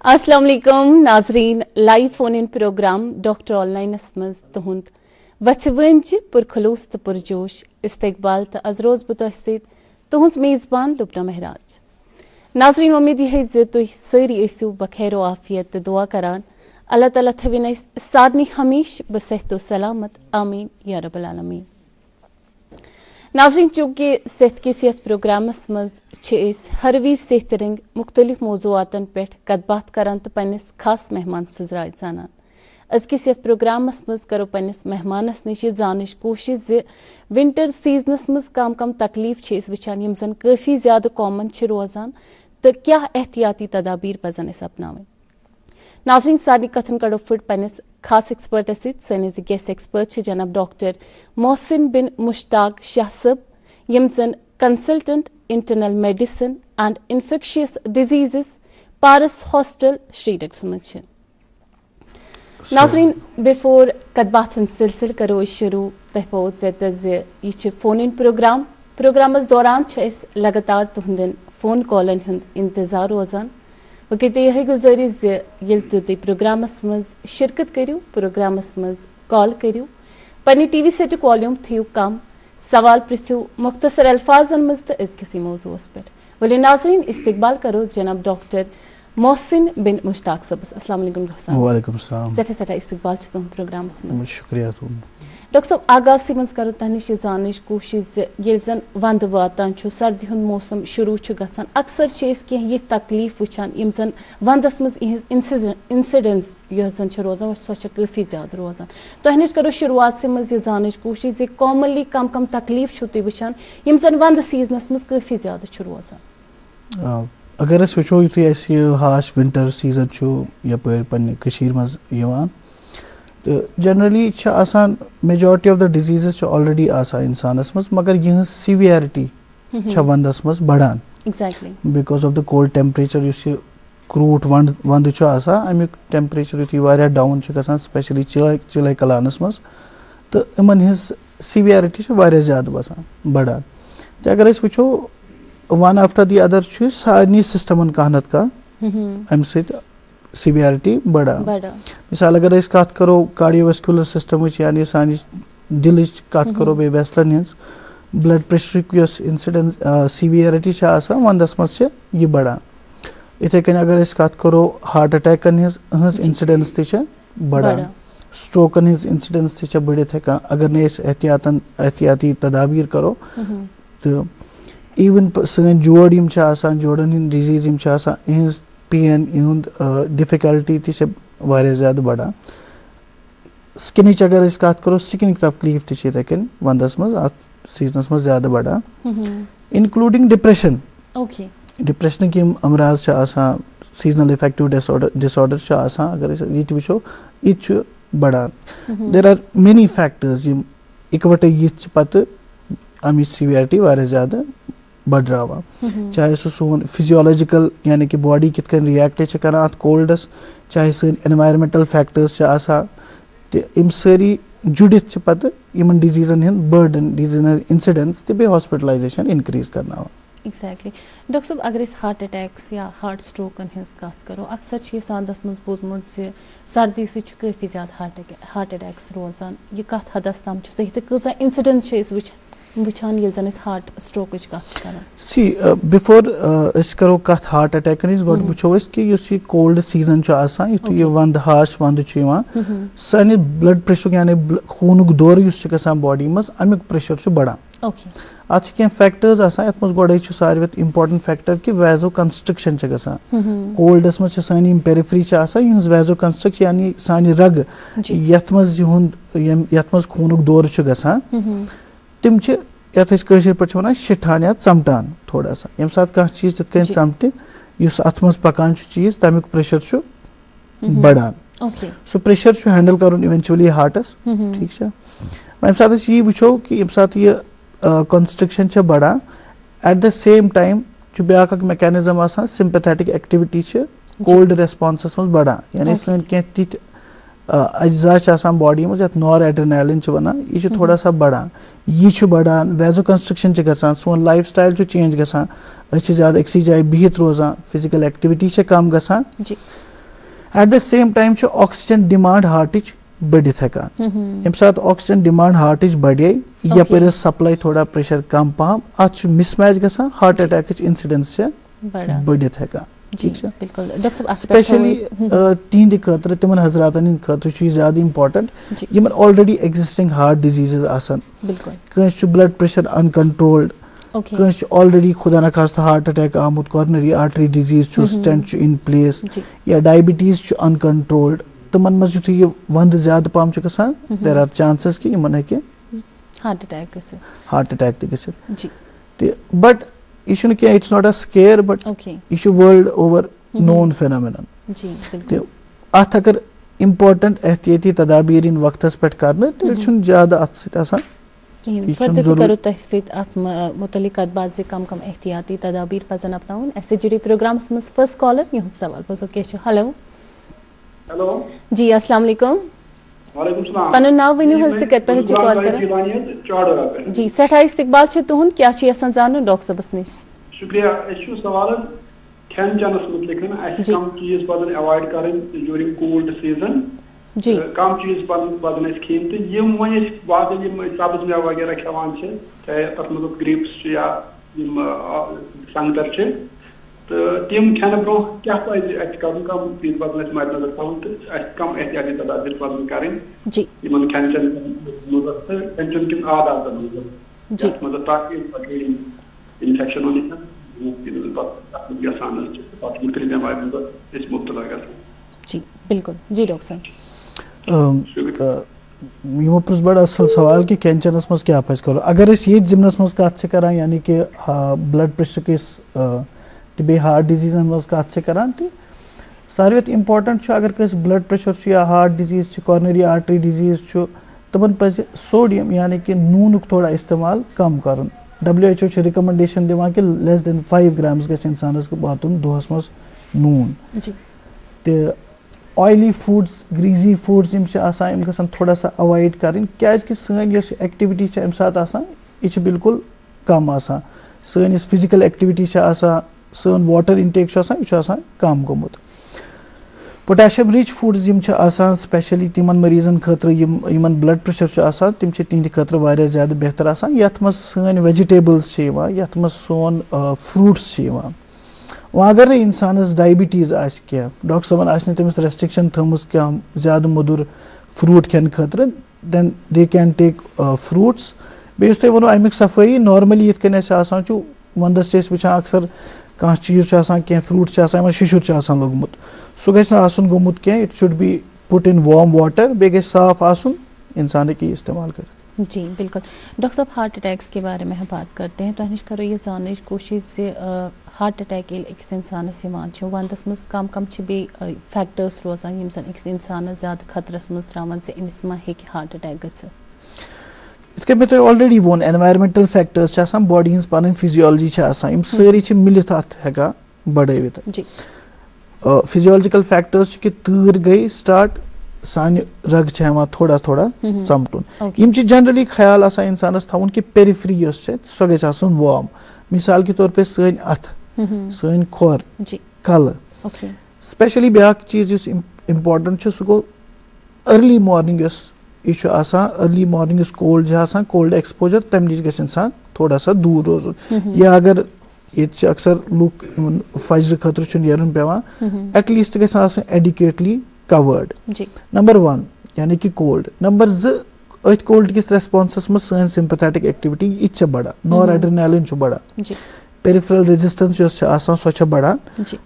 अस्सलाम वालेकुम नाजरीन live phone in programme doctor ऑनलाइनस मज तुहंद वच पुरखलूस तो पुरजोश इस्तकबाल तो अज रोज बह तुहज मेज़बान लुबना महराज। नाजरीन उम्मीद यह तुम सारी ऐसो बखैर आफियत दुआ करान अल्लाह ताला थविन सारनी हमेश बसेहतो सलामत आमीन या रब्बल आलमीन। नाजरीन चूँकि सेहत के सेहत प्रोग्रामस मज हर वीज सेहत रंग मुख्तलिफ मौजूआतन पे कत बात करान तो पन्निस खास मेहमान सज राय जानान। अजक सेहत प्रोग्रामस मज करो पन्निस मेहमानस निश जानच कोशिश ज विंटर सीजनस मज कम कम तकलीफ वचान यम जन काफ़ी ज़्यादा कॉमन रोजान तो क्या एहतियाती तदाबीर पजन अस अपनावन। नाजरीन सारी कथन कड़ो फुट पन्निस खास एक्सपर्ट सैनिस गेस्ट एक्सपर्ट जनाब डॉक्टर मोहसिन बिन मुश्ताक शाह सब यम जन consultant internal medicine and infectious disease Paras hospital Srinagar मज। नाजरीन बिफोर कतबातन सिलसिल करो शुरू तह पोत यह फोन इन प्रोग्रामस दौरान लगातार तुहंदन फोन कॉलन हुंद इंतजार रोजान। वह कहते यह गुजारिश तुम प्रोग्रामस मज शिरकत करो प्रोग्रामस मज कॉल करो पन्ने टीवी सेटुक वॉल्यूम थो कम सवाल पृछो मुख्तसर अल्फाजन मज तो अजकिस मौजूस पे। वली नाज़रीन इस्तकबाल करो जनाब डॉक्टर मोहसिन बिन मुश्ताक सबस। अस्सलाम वालेकुम। वालेकुम सलाम। सठा सठा इस्तकबाल तुम प्रोग्रामस मज। शुक्रिया तुम डॉक्टर साहब आगाज से मज करो तह निश जानच कोशिश ये जन वंद वातान सर्दी हुंद मौसम शुरू गसान अक्सर कह ये तकलीफ वुचान यम जन वंदस मज इंसिडेंस जन रोजान सो काफ़ी ज़्यादा रोजान। तह निश करो शुरुआत से मज जानच कोशिश कॉमनली कम कम तकलीफ तुम वुचान यम जन वंद सीजनस मज काफ़ी ज़्यादा रोजान। अगर अस वो यु हाश विंटर सीजन यपर पन्ने कशीर मज यवान तो जनरली आसान majority of the disease already आसान इंसानस मज मगर यह सिवियरिटी वंदस मज बढ़ान because of the cold temperature युस क्रूट वंद अमुक टेम्परेचर यु डाउन स्पेशली चिलाई कलानस मज तो इन हज सिवियरिटी ज़्यादा बसान बढ़ान। तो अगर अस वो वन आफ्टर दी अदर सारे सिस्टमन कह नत कह अम सिवियरिटी बढ़ा। मिसाल अगर अस कत करो कार्डियोवैस्कुलर सिस्टम यानी सान दिल कत करो बे वेसलन हज ब्लड प्रेशर इंसिडेंस सिवियरिटी वंदस मज यह बढ़ा। इथे कन अगर अस कत करो हार्ट अटैकन हज इंसिडेंस तह बढ़ा स्ट्रोकन हज इंसिडेंस तह बढ़ित हेकान अगर नई एहतियाती तदाबीर करो तो इवन सन जोड़ जोड़न हंद डिजीज इहज पेन इहुंद डिफिकल्टी तह ज़्यादा बढ़ा। स्किन अगर अस कत करो स्किन तकलीफ तह वंदस मज सीजनस मज ज़्यादा बढ़ा इंक्लूडिंग डिप्रेशन। डिप्रेशन यम अमराज सीजनल इफेक्टिव डिसऑर्डर अगर ये वो यह बढ़ान। देर आर मेनी फैक्टर्स यम इकवटे यिथ पत अमिच सिवियरिटी ज़्यादा बढ़ावा चाहे सो सोन फिजियोलॉजिकल यानी कि बॉडी कित रिएक्ट कर अत कोल्डस चाहे सन एनवायरमेंटल फैक्टर्स इम सारी जुड़ित पत इन डिजीजन हंद बर्डन डिजीजन इंसिडेंस तो बे हॉस्पिटलाइजेशन इनक्रीज करना। एग्जैक्टली डॉक्टर साहब अगर हार्ट अटैक्स या हार्ट स्ट्रोकन हज कत करो अक्सर सादस मज बोजमुत सर्दी से काफ़ी ज़्यादा हार्ट अटैक्स रोजान यह कत हदस तम कह इंसिडेंस वुचान ये जन heart stroke see before us करो कत हार्ट अटैकन गो वो कि कोल्ड सीजन यु वंद हार्श वंद सान ब्लड प्रेशर यानी खूनुक दौर बॉडी मज अमुक प्रेशर बढ़ान। अत कह फैक्टर्स अत मज गोड़े सारे इंपॉर्टेंट फैक्टर कि वैजो कंस्ट्रक्शन कोल्डस मज सान पेरिफरी यह वैजो कंस्ट्रक्शन यानी सान रग यथ मज खूनुक दौर गसान तम ये पे वन शिठान या चमटान थोड़ा सा ये सात कह चीज तथ चमटे अत मज पकान चीज तमिक प्रेशर बढ़ान सो प्रेशर हैंडल कर इवेंचुअली हार्टस ठीक ये सात यी वो कि ये सात यह कंस्ट्रक्शन बढ़ान एट द सेम टाइम ब्या mechanism sympathetic activity cold response मज बढ़ान यानी सन कह तिथ अज्जा बॉडी मज नॉर एड्रेनालिन वन यह थोड़ा सा बढ़ान यह बढ़ान वैजो कंस्ट्रक्शन गसान सोन लाइफ स्टाइल चेंज गसान ज़्यादा अक्सी जाए बिहित रोजान फिजिकल एक्टिविटी कम गसान at the same time oxygen demand हार्टिच बढ़ित हेकान यम सात ऑक्सीजन डिमांड हार्टिच बढ़े यपर सप्लाई थोड़ा प्रेशर कम पहम अत मिसमैच गसान हार्ट अटैक इंसिडेंस बढ़ित हेकान जी बिल्कुल डॉक्टर साहब स्पेशली तिहंद खतर तिमन हजरातन खतर ज्यादा इम्पोर्टेंट यमन ऑलरेडी एग्जिस्टिंग हार्ट डिजीजेस आसान कंस ब्लड प्रेशर अनकंट्रोल्ड कंस ऑलरेडी खुदा न खास्ता हार्ट अटैक आमुत coronary artery disease stent in place या डायबिटीज अनकंट्रोल्ड तमन मज यु वंद ज्यादा पहम गसान देयर आर चांसेस कि यमन हेके हार्ट अटैक त गसित बट यह क्या it's not a scare but यह वर्ल्ड ओवर नोन फेनोमेनन अत अगर इम्पोर्टेंट एहतियाती तदाबीर इन वक्तस पे कर ज्यादा अत सत कम कम एहतियाती तदाबीर पजन अपनाउन ऐसे जुड़े प्रोग्राम में फर्स्ट कॉलर यह सवाल बोजो क्या हेलो जी अस्सलाम वालेकुम पन नाव वनु हज तो कत पे कॉल कर जी सठा इस्तकबाल तुहद क्या जान डॉक्टर सबस नश शुक्रिया सवाल खेन चेनस मुतलिक कम चीज पन अवॉइड कर ड्यूरिंग कोल्ड सीजन जी कम चीज पन खेन तो यम वन सब्ज मेव वगैरह खेवान चाहे तथ मज ग्रेप्स या संगतर तो तम खेन ब्रो क्या कर कम चीज पन मद्देनजर थवन तो कम एहतियाती तदाबीर पन कर खेन चेन खेन चेन किन आदातन मज इन्फेक्शन मुबतला जी बिल्कुल जी डॉक्टर यमो पुस बड़ा असल सवाल कि खेन चेनस मज क्या पज करो अगर ये जिमनस मज कत करान यानी कि ब्लड प्रेशर किस बे हार्ट डिजीज मज कत करान तो सारे इम्पोर्टेंट अगर कस ब्लड प्रेशर या heart disease coronary artery disease तमन पज सोडियम यानी कि नून थोड़ा इस्तेमाल कम कर WHO रिकमेंडेशन दिवान कि लेस देन 5 ग्राम्स गछ इंसानस को वातुन दोहस मज नून ते ऑयली फूड्स ग्रीजी फूड्स यम गसन थोड़ा सा अवॉइड करें क्या कि सन एक्टिविटी अम सात यह बिल्कुल कम सन फिजिकल एक्टिविटी सन वाटर इनटेक यह कम गोमुत पोटेशियम रिच फूड्स यम स्पेशली तिमन मरीजन खतर यमन ब्लड प्रेशर तम तिहंद खतर वारिया ज्यादा बेहतर यथ मज सन वेजिटेबल्स यथ मज सोन फ्रूट्स वह अगर इंसानस डायबिटीज क्या डॉक्टर साहबन आस तमिस रेस्ट्रिक्शन थमस क्या ज्यादा मुदुर फ्रूट खेन खतर then they can take fruits बेस तुम वो अमिक सफाई नॉर्मली ये वंदस वुचान अक्सर कह चीज क्या फ्रूट शिशुर लोगमुत सह गु गोमुत क्या it should be put in warm water बे गई साफ आसन इंसान हेकि इस्तेमाल कर जी बिल्कुल डॉक्टर साहब हार्ट अटैक्स के बारे में हम बात करते हैं तो नश करो ये जान कोशिश से हार्ट अटैक अकिस इंसानस वंदस मज कम कम फैक्टर्स रोजान यम अकिस इंसान ज्यादा खतरस मज त्रावन से अमिस मा हेकि हार्ट अटैक गि मे तुम ऑलरेडी वोन एनवायरमेंटल फैक्टर्स बॉडी हज पन फिजियोलॉजी सारी मिलित अत हेका बढ़वित फिजियोलॉजिकल फैक्टर्स कि तूर गई स्टार्ट सान रग थोड़ा थोड़ा चमटुन यम जनरली ख्याल इंसानस थवन कि पेरिफ्री सो गई वार्म मिसाल के तौर पे सन अथ सन खोर कल स्पेशली ब्या चीज इम्पोर्टेंट सह गो अर्ली मॉर्निंग यह early morning cold cold exposure तम नश गि इंसान थोड़ा सा दूर रोजन या अगर ये अक्सर लूक फजर खतर नेरन पेवान एटलीस्ट गि एडिकेटली कवर्ड नंबर 1 यानी कि कोल्ड नंबर 2 अथ कोल्ड किस रेस्पॉन्स मज सन सिंपैथेटिक एक्टिविटी यह बढ़ा नॉर एड्रेनालिन बढ़ा पेरिफेरल रेजिस्टेंस सो बढ़ान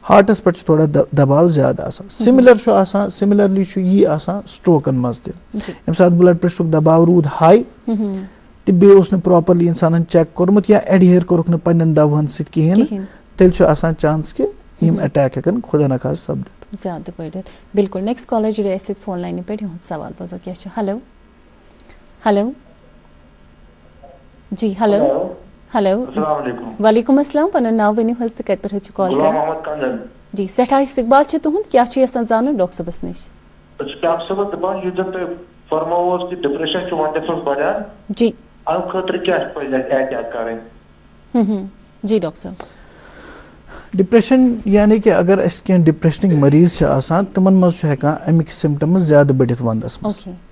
हार्टस पे थोड़ा दबाव ज्यादा सिमिलरली यह स्ट्रोकन मज तम सात ब्लड प्रेशर दबाव रूद हाई तो बे प्रॉपरली इंसान चेक कोर्मुत या एडहेयर कोरुक न पन्न दवाहन सत कहें तेल चांस कि यम अटैक हेकन खुदा न खास सपदित ज्यादा बढ़ित बिल्कुल नेक्स्ट कॉलर जुड़े फोन लाइन पे सवाल बोजो क्या हेलो हेलो जी हेलो हेलो वालेकुम अस्सलाम पन नाव वनु हज तो कत पे कॉल कर जी सठा इस्तकबाल तुहद क्या जान डॉक्टर सबस नश डॉक्टर साहब दपान यु जब तुम फरमाओ कि डिप्रेशन वंदस मज बढ़ान जी अम खतर क्या एहतियात करें जी डॉक्टर साहब डिप्रेशन यानी कि अगर अस कह डिप्रेशनिक मरीज आसान तिमन मज अमिक सिम्टम्स ज्यादा बढ़ित वंदस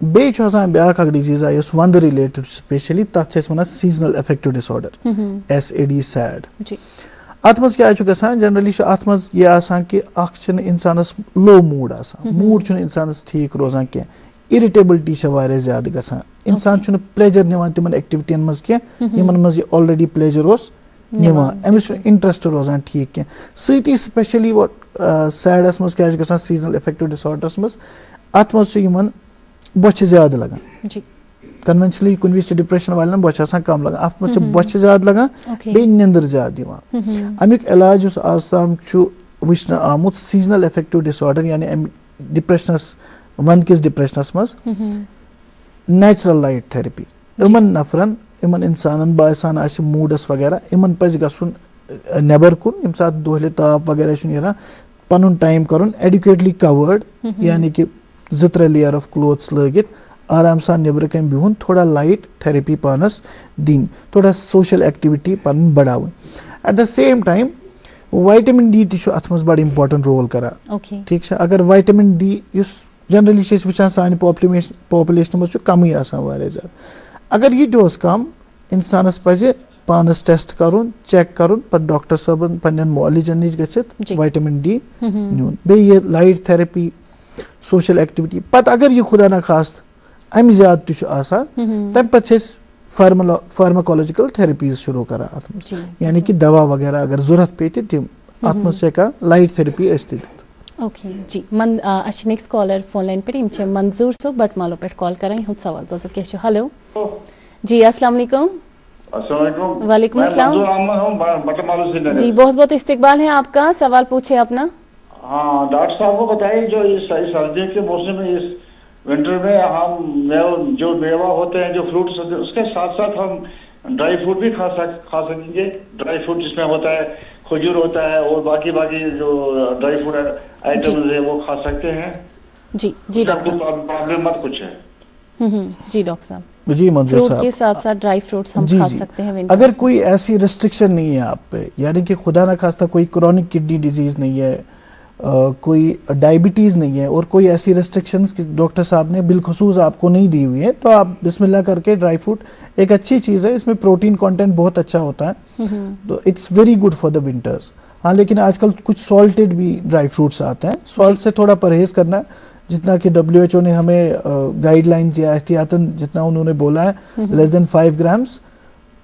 बे ब्याक डिजीज आई वंद रिलेटेड स्पेशली तथ one seasonal affective disorder SAD sad अत मज क्या जनरली अत मज यह कि इंसानस लो मूड मूड इंसानस ठीक रोजान कह इरिटेबिलिटी ज्यादा गसान इंसान प्लेजर निवान तिमन एक्टिविटीन मज कह मज ऑलरेडी प्लेजर निवान अमिस इंटरेस्ट रोजान ठीक कह सती स्पेशली वो सैडस मज क्या सीजनल अफेक्टिव डिसऑर्डर्स मज अत मज बोछ ज्यादा लगान कन्वेंशनली कुन विज डिप्रेशन वाले बोछ कम लगान अत मज बोछ ज्यादा लगान बे निंदर ज्यादा अमिक इलाज आज तम वुचन आमुत सीजनल अफेक्टिव डिसऑर्डर यानी डिप्रेशनस वंद किस डिप्रेशनस मज नेचुरल लाइट थेरेपी इमन नफरन इमन इंसान बासान मूडस वगैरह इमन पज गसुन नेबर कुन यम साथ दोहले ताप वगैरह नीरान पनुन टाइम करुन एडुकेटली कवर्ड यानी कि 2-3 लेयर ऑफ क्लोथ्स लगित आराम सान नेबर कम बिहुन थोड़ा लाइट थेरेपी पानस दिन थोड़ा सोशल एक्टिविटी पन बढ़ाव eight the same time vitamin D ती अत मज बड़ इम्पोर्टेंट रोल करा ठीक अगर विटामिन D जनरली वुचान सान पॉपुलेशन मज कम ज्यादा अगर यह डोज कम इंसानस पज पानस टेस्ट करुन चेक करुन पर डॉक्टर साहब पन्न मॉलिजन नश गच्छित विटामिन D न्यून बे ये लाइट थेरेपी सोशल एक्टिविटी पत अगर यह खुदा न खास्त अम ज्यादा तम पे फार्माकोलॉजिकल थेरेपीज शुरू करा यानी कि दवा वगैरह अगर जरूरत पे तम अत मज लाइट थेरेपी ओके जी मन नेक्स्ट कॉलर फोन लाइन पे मंजूर सो बटमालो पे कॉल करें हम सवाल बोलो क्या हेलो जी अस्सलाम वालेकुम वालेकुम अस्सलाम जी बहुत बहुत इस्तकबाल है आपका सवाल पूछे अपना हाँ डॉक्टर साहब को बताइए जो इस सर्दी के मौसम में इस विंटर में हम जो मेवा होते हैं जो फ्रूट्स होते हैं उसके साथ साथ हम ड्राई फ्रूट भी खा सकेंगे ड्राई फ्रूट जिसमें होता है खजूर होता है और बाकी जो ड्राई फ्रूट आइटम्स है वो खा सकते हैं जी डॉक्टर साहब प्रॉब्लम मत कुछ है जी डॉक्टर साहब जी मंजूर साहब के साथ साथ ड्राई फ्रूट्स हम खा सकते हैं अगर कोई ऐसी रिस्ट्रिक्शन नहीं है आप पे यानी कि खुदा ना खास्ता कोई क्रॉनिक किडनी डिजीज नहीं है कोई डायबिटीज नहीं है और कोई ऐसी रिस्ट्रिक्शंस डॉक्टर साहब ने बिलखुसूस आपको नहीं दी हुई है तो आप बिस्मिल्लाह करके ड्राई फ्रूट एक अच्छी चीज़ है इसमें प्रोटीन कंटेंट बहुत अच्छा होता है तो it's very good for the winters हाँ लेकिन आजकल कुछ सॉल्टेड भी ड्राई फ्रूट्स आते हैं सॉल्ट से थोड़ा परहेज करना है जितना कि WHO ने हमें गाइडलाइंस या एहतियातन जितना उन्होंने बोला है लेस देन 5 ग्राम्स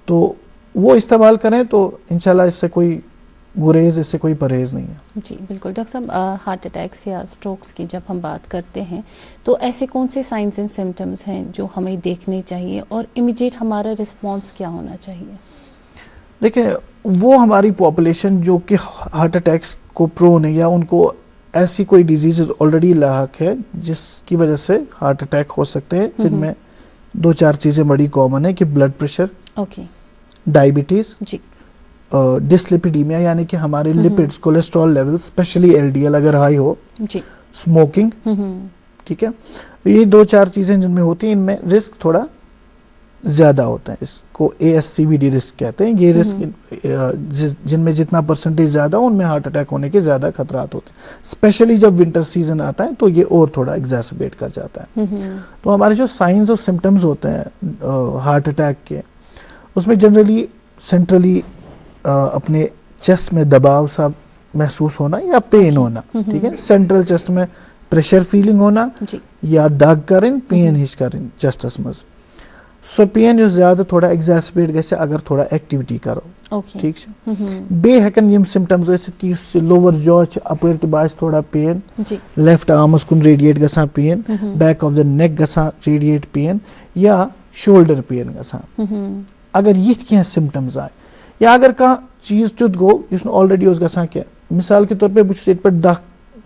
तो वो इस्तेमाल करें तो इंशाल्लाह इससे कोई गुरेज इससे कोई परहेज नहीं है जी बिल्कुल डॉक्टर साहब हार्ट अटैक्स या स्ट्रोक्स की जब हम बात करते हैं तो ऐसे कौन से साइंस एंड सिम्टम्स हैं जो हमें देखने चाहिए और इमीडिएट हमारा रिस्पांस क्या होना चाहिए देखिए वो हमारी पॉपुलेशन जो कि हार्ट अटैक्स को प्रोन है या उनको ऐसी कोई डिजीज ऑलरेडी लाक है जिसकी वजह से हार्ट अटैक हो सकते हैं जिनमें 2-4 चीज़ें बड़ी कॉमन है कि ब्लड प्रेशर डायबिटीज डिस्लिपिडीमिया यानी कि हमारे lipids cholesterol level specially LDL अगर हाई हो स्मोकिंग ठीक है ये 2-4 चीज़ें जिनमें होती हैं इनमें रिस्क थोड़ा ज़्यादा होता है इसको ASCVD रिस्क कहते हैं ये रिस्क जिनमें जितना परसेंटेज ज़्यादा हो उनमें हार्ट अटैक होने के ज़्यादा खतरात होते हैं स्पेशली जब विंटर सीजन आता है तो ये और थोड़ा एग्जैसरबेट कर जाता है तो हमारे जो साइंस और सिम्टम्स होते हैं हार्ट अटैक के उसमें जनरली सेंट्रली अपने चेस्ट में दबाव सा महसूस होना या पेन होना ठीक है सेंट्रल चेस्ट में प्रेशर फीलिंग होना या दाग करें पेन हिच करें चेस्टस मज सो पेन ज्यादा थोड़ा एग्जैसरबेट गसे अगर थोड़ा एक्टिविटी करो ठीक बे हेकन यम सिम्टम्स आसित कि लोअर जॉ अपर त बास थोड़ा पेन लेफ्ट आर्मस कुन रेडिएट गसा pain back of the neck गसा रेडिएट पेन या शोल्डर पेन गसा अगर यिथ क्या सिम्टम्स आए या अगर कह चीज तुत गो ऑलरेडी गसा क्या मिसाल के तौर पे बहुत पे 10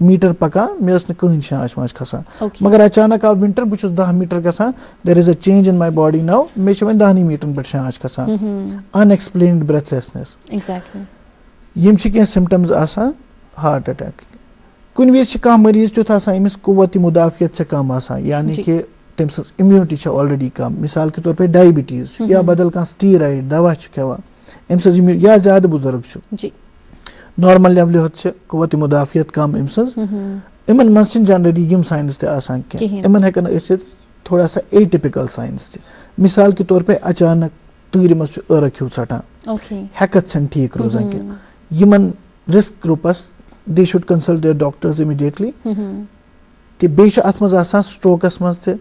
मीटर पका मे कहीं शांश वाश खसान मगर अचानक आव विंटर बहुत 10 मीटर गसान there is a change in my body now मे वन 10 मीटर पे शांश खसान अनएक्सप्लेन्ड ब्रेथलेसनेस यम क्या सिम्टम्स आसान हार्ट अटैक कुन विज कह मरीज तुथ आसान अमिस कुव्वत मुदाफियत से कम आसान यानी कि तम इम्यूनिटी ऑलरेडी कम मिसाल के तौर पे डायबिटीज या बदल कह स्टीराइड दवा खेवान या ज्यादा बुजुर्ग नॉर्मल लेवल होत कुव्वत मुदाफियत कम अमसज इमन मज जनरली यम साइंस ते आसान के इमन हेकन असित थोड़ा सा एटिपिकल साइंस ते मिसाल के तौर पे अचानक तूर मज ërक हिu țटान हेकत छन ठीक रोजन के यमन रिस्क ग्रुपस they should consult their doctors immediately ते बेश अथ मज आसान स्ट्रोकस मज ते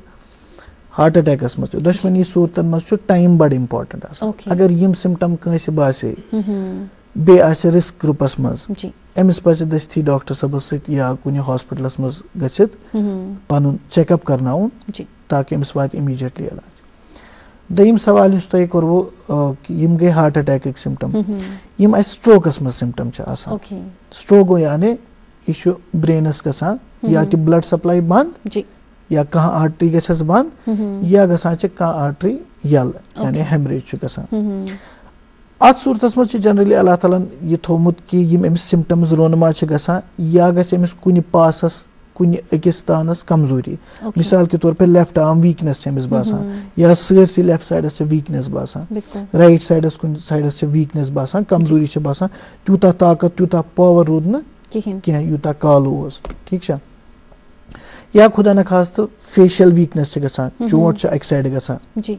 हार्ट अटैकस मज दशवनी सूरतन मज छु टाइम बड़ इंपॉर्टेंट आसान अगर यम सिम्पटम कंस बासे बे आसे रिस्क ग्रुपस मज एमस पज दस्ती डॉक्टर सबस सत या कुनि हॉस्पिटलस मज गछित पनुन चेकअप करनाउन ताकि एमस वात इमीडिएटली इलाज दयिम सवाल युस तय करवो यम गए हार्ट अटैक एक सिम्पटम यम अस स्ट्रोकस मज सिम्पटम छ आसान स्ट्रोक गो यानी इशु ब्रेनस गसान या कि ब्लड सप्लाई बंद या कहाँ आर्टरी गछस बंद या गसान छ कहाँ आर्टरी यल यानी हेमरेज छ गसान अत सूरतस मज जनरली अल्लाह ताला ये थोमुत कि यम एमस सिम्पटम्स रोनमा छ गसान या गछ एमस कुनि पासस कुनि अकिस तानस कमजोरी मिसाल के तौर पे लेफ्ट आर्म वीकनेस एमस बासान या सरसी लेफ्ट साइडस से वीकनेस बासान राइट साइडस कुन साइडस से वीकनेस बासान कमजोरी छ बासान त्यूता ताकत त्यूता पावर रोद न क्या यूता काल ओस ठीक छ या खुदा न खास्त फेशियल वीकनेस छ गसान चोट छ एक साइड गसान जी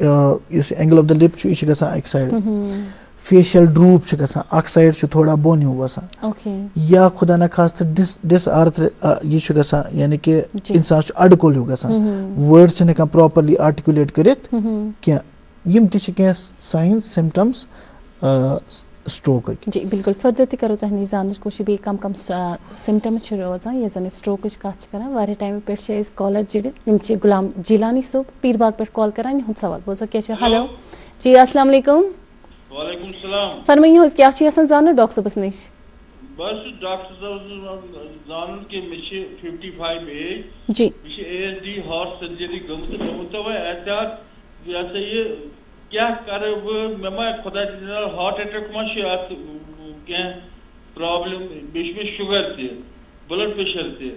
इस एंगल ऑफ द लिप छ इश गसान एक साइड फेशियल ड्रूप छ गसान अक साइड छ थोड़ा बोन हिu गसान या खुदा न खास्त डिस अर्थ ये छ गसान यानी कि इंसान छ अडकोल हिu गसान वर्ड छ न प्रॉपर्ली आर्टिकुलेट करित क्या यम ति छ के साइंस सिम्पटम्स स्ट्रोक जी बिल्कुल फर्दर ते करो तहनी जानच कोशिश बे कम सिम्पटम छ रोजान ये जने स्ट्रोक च कथ करा वारे टाइम पे छ इस कॉलर जिड यम छ गुलाम जिलानी सोब पीरबाग पे कॉल करान हुन सवाल बोzo क्या छ हेलो जी अस्सलाम वालेकुम वालेकुम सलाम फरमाइए हो क्या छ आसान जानो डॉक्टर साहब निश बस डॉक्टर साहब जान के मिश 55 एज जी मिश एएसडी हार्ट सर्जरी गमत व एहतियात या ये क्या करे वो ममा खुदा हार्ट अटैक मा क्या प्रॉब्लम बीच में शुगर थे ब्लड प्रेशर थे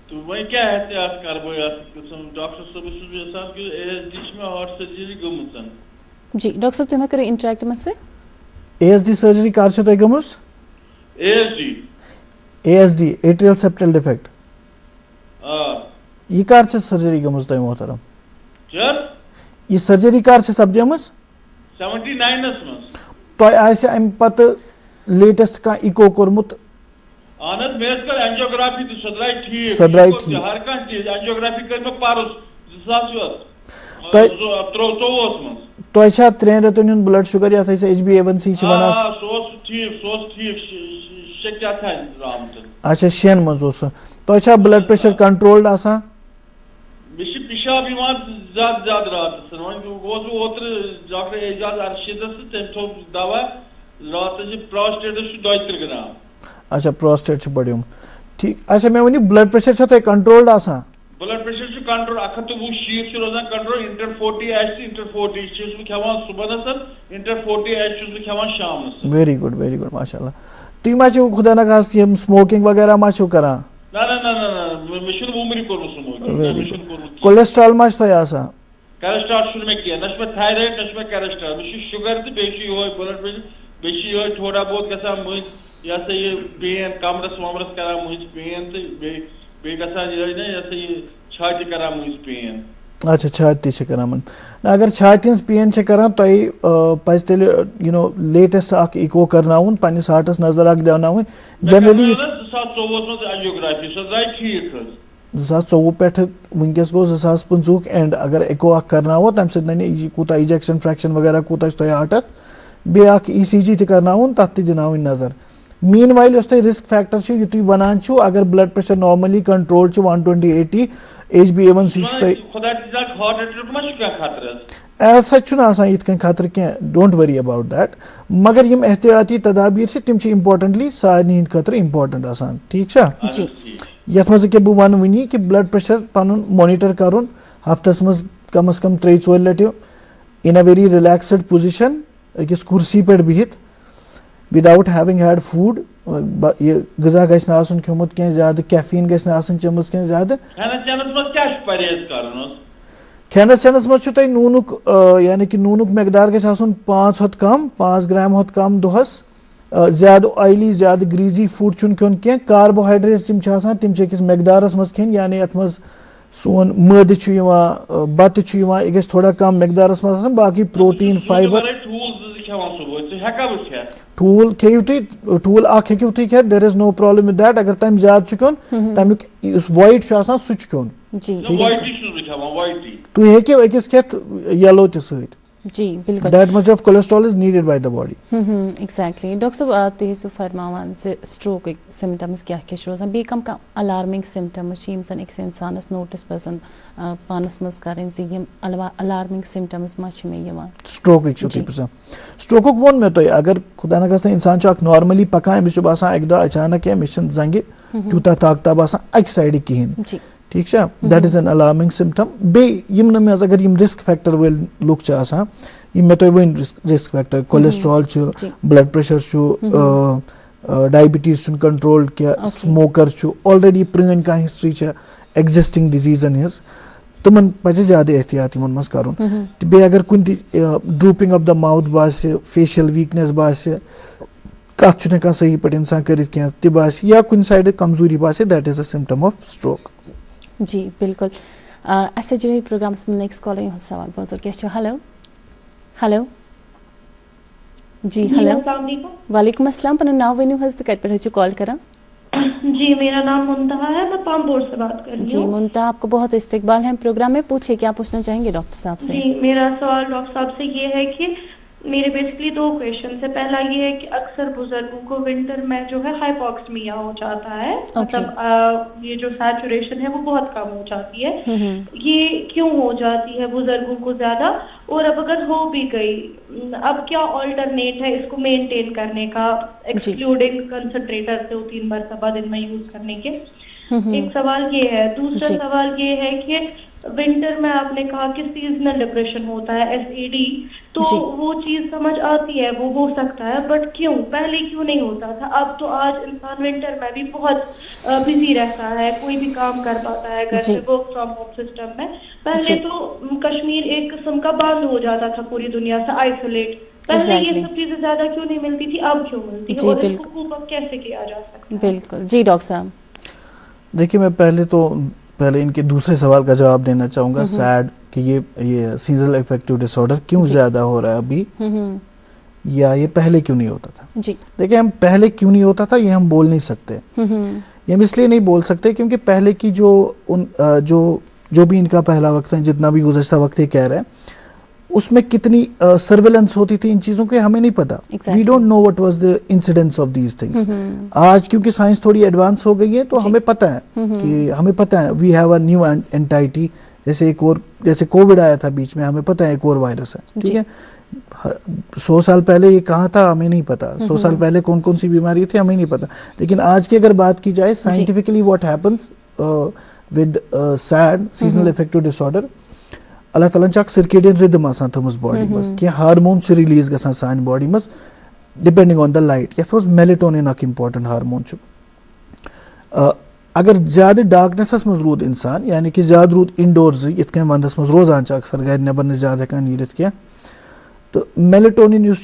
तो वही क्या एहतियात करबो डॉक्टर साहब कि एएसडी में हार्ट सर्जरी गमत जी डॉक्टर साहब तुम करो इंटरेक्ट मत से एएसडी सर्जरी कार छ तय गमस एएसडी एट्रियल सेप्टल डिफेक्ट ये कार छ सर्जरी गमस तय मोहतरम क्या ये सर्जरी कार से सब्जेमस 79 मस तो आसे अम पत लेटेस्ट का इको करमुत आनंद मेस कर एंजियोग्राफी तो सदराई ठीक हर का चीज एंजियोग्राफी कर में पारस 2003 मस तो अच्छा 3 रेतन ब्लड शुगर या थैसे HbA1c छ वना सोस ठीक शक्या था राम अच्छा शेन मज ओस तो अच्छा ब्लड प्रेशर कंट्रोल्ड आसा मिश पिशाब इमान ज्यादा रात सन वो ओत्र डॉक्टर एजाज अरशद तम थो दवा रात जी प्रोस्टेट 2 ग्राम अच्छा प्रोस्टेट छ बडियो ठीक अच्छा मैं वनी ब्लड प्रेशर छ त कंट्रोल्ड आसा ब्लड प्रेशर छ कंट्रोल अखत वो शीट छ रोजान कंट्रोल इंटर 40 एच इंटर 40 छ खवा सुबह सर इंटर 40 एच छ खवा शाम वेरी गुड माशाल्लाह ती मा छ खुदा ना खास ये स्मोकिंग वगैरह मा छ करा ना मिशन उम्र को स्मोकिंग कोलेस्ट्रॉल मा छ आसा कोलेस्ट्रॉल शुरू में किया नश में थायराइड नश में कोलेस्ट्रॉल मिश शुगर तो बेशी हो ब्लड प्रेशर बेशी हो थोड़ा बहुत कसा मुझ या से ये पेन कमरस वमरस करा मुझ पेन तो बे कसा ये ना या से ये छाती करा मुझ पेन अच्छा छाती छ करा मन अगर छाती पेन छ करा तो पज तेल यू नो लेटेस्ट अक इको करनाउन पन्निस हार्टस नजर अक देवनाउन जनरली 2024 में एंजियोग्राफी सो राइट ठीक 2024 पेठ वंकस गो 2025 एंड अगर इको अक करनावो तम से ननी कोता इजेक्शन फ्रैक्शन वगैरह कोता तो हार्टस बे अक ईसीजी त करनाउन तत दिनाउन नजर मीनवाइल उस रिस्क फैक्टर छ युतु वनान छु अगर ब्लड प्रेशर नॉर्मली कंट्रोल छु 120/80 HbA1c खुदा जाक हार्ट अटैक मच क्या खतरा ऐसा छुना आसान इतकन खतर के डोंट वरी अबाउट दैट मगर यम एहतियाती तदाबीर छ तिम छ इंपोर्टेंटली सारनी हिंद खतर इंपोर्टेंट आसान ठीक छ जी यथ मज के बु वन वनी कि ब्लड प्रेशर पनुन मॉनिटर करुन हफ्तस मज कम अज कम 3-4 लटि इन अ वेरी रिलैक्स्ड पोजीशन अकिस कुर्सी पे बिहित विदाउट हैविंग हैड फूड ये गजा गछ ना आसन खमुत के ज्यादा कैफीन गछ ना आसन चमस के ज्यादा खानस मज क्या परहेज करनो खानस मज छु तय नूनुक यानी कि नूनुक मकदार गछ आसन 5 हद कम 5 ग्राम हद कम दोहस ज़्यादा ऑयली ज़्यादा ग्रीजी फूड चुन क्यों क्या कार्बोहाइड्रेट्स तिम अकिस मकदारस मज खेन यानी अत मज सोन मद बत यह गस थोड़ा कम मकदारस मज बाकी प्रोटीन फाइबर ठूल खेयु तुम ठूल हेकु तुम खेत there is no problem with that अगर तम ज्यादा क्यों तमिक वाइट सह क्यों तुम हेकु अकिस खेत येलो त जी बिल्कुल that much of cholesterol is needed by the body exactly doctor साहब तुम फरमान स्ट्रोक सिम्टम्स क्या रोजान बे कम अलार्मिंग सिम्टम्स जन अकिस इंसानस नोटिस पजन पानस मज करें अलार्मिंग सिम्टम्स मा स्ट्रोक स्ट्रोक वोन मे तुम अगर खुदा न इंसान नॉर्मली पकान अमिस अक दह अचानक मे जंगे तूता ताकता बसान अक साइड कहें ठीक है that is an alarming symptom बे मज अगर रिस्क फैक्टर वल लुक मे तुम वन risk factor cholesterol blood pressure diabetes control क्या स्मोकर ऑलरेडी प्रन कह हिस्ट्री एग्जिस्टिंग डिजीजन हज तिमन पज ज्यादा एहतियात मज कर बे अगर कुन ड्रूपिंग ऑफ द माउथ बास फेशियल वीकनेस बास कत सही पे इंसान कर या कुन साइड कमजोरी बास that is a symptom of stroke जी बिल्कुल ऐसे जुड़े प्रोग्राम्स में नेक्स्ट कॉल सवाल बहुत क्या हेलो हेलो जी हेलो वालेकुम अस्सलाम पन नाम वनु हज त कट पे कॉल करा जी मेरा नाम मुंतहा है मैं पामपोर से बात कर रही हूं जी मुंतहा आपको बहुत इस्तकबाल है प्रोग्राम में पूछिए क्या पूछना चाहेंगे डॉक्टर साहब से जी मेरा सवाल डॉक्टर साहब से ये है कि मेरे बेसिकली 2 क्वेश्चन है पहला ये है कि अक्सर बुजुर्गों को विंटर में जो है हाइपोक्सीमिया हो जाता है मतलब ये जो सैचुरेशन है वो बहुत कम हो जाती है ये क्यों हो जाती है बुजुर्गों को ज्यादा और अब अगर हो भी गई अब क्या ऑल्टरनेट है इसको मेंटेन करने का एक्सक्लूडिंग कंसंट्रेटर से 3 मरतबा दिन में यूज करने के एक सवाल ये है दूसरा सवाल ये है कि विंटर में आपने कहा कि सीजनल डिप्रेशन होता है SAD तो वो चीज समझ आती है वो हो सकता है बट क्यों पहले क्यों नहीं होता था अब तो आज इंसान विंटर में भी बहुत बिजी रहता है कोई भी काम कर पाता है घर से वर्क फ्रॉम होम सिस्टम में पहले तो कश्मीर एक किस्म का बंद हो जाता था पूरी दुनिया से आइसोलेट पहले ये सब चीजें ज्यादा क्यों नहीं मिलती थी अब क्यों मिलती है और इसको कूप अप कैसे किया जा सकता है बिल्कुल जी डॉक्टर साहब देखिए मैं पहले इनके दूसरे सवाल का जवाब देना चाहूँगा सैड कि ये सीजनल अफेक्टिव डिसऑर्डर क्यों ज़्यादा हो रहा है अभी या ये पहले क्यों नहीं होता था जी देखिए हम पहले क्यों नहीं होता था ये हम बोल नहीं सकते ये हम इसलिए नहीं बोल सकते क्योंकि पहले की जो भी इनका पहला वक्त है जितना भी गुज़श्ता वक्त ये कह रहे हैं उसमें कितनी सर्वेलेंस होती थी इन चीज़ों के हमें नहीं पता we don't know what was the incidence of these things आज क्योंकि साइंस थोड़ी एडवांस हो गई है तो हमें पता है कि हमें पता है we have a new entity जैसे कोविड आया था बीच में हमें पता है एक और वायरस है ठीक है 100 साल पहले ये कहाँ था हमें नहीं पता 100 साल पहले कौन कौन सी बीमारी थी हमें नहीं पता लेकिन आज की अगर बात की जाए scientifically what happens with SAD seasonal affective disorder अल्लाह ताला च सर्केडियन रिदम आसान थमस बॉडी मस कि हार्मोन से रिलीज गसान सान बॉडी मस डिपेंडिंग ऑन द लाइट यथ मस मेलेटोनिन अक इंपॉर्टेंट हार्मोन अगर ज्यादा डार्कनेस मज रूद इंसान यानी कि ज्यादा रूद इंडोर्स इत कन वंदस मज रोजान अक्सर घर नबर न ज्यादा हेकान नीरित क्या तो मेलेटोनिन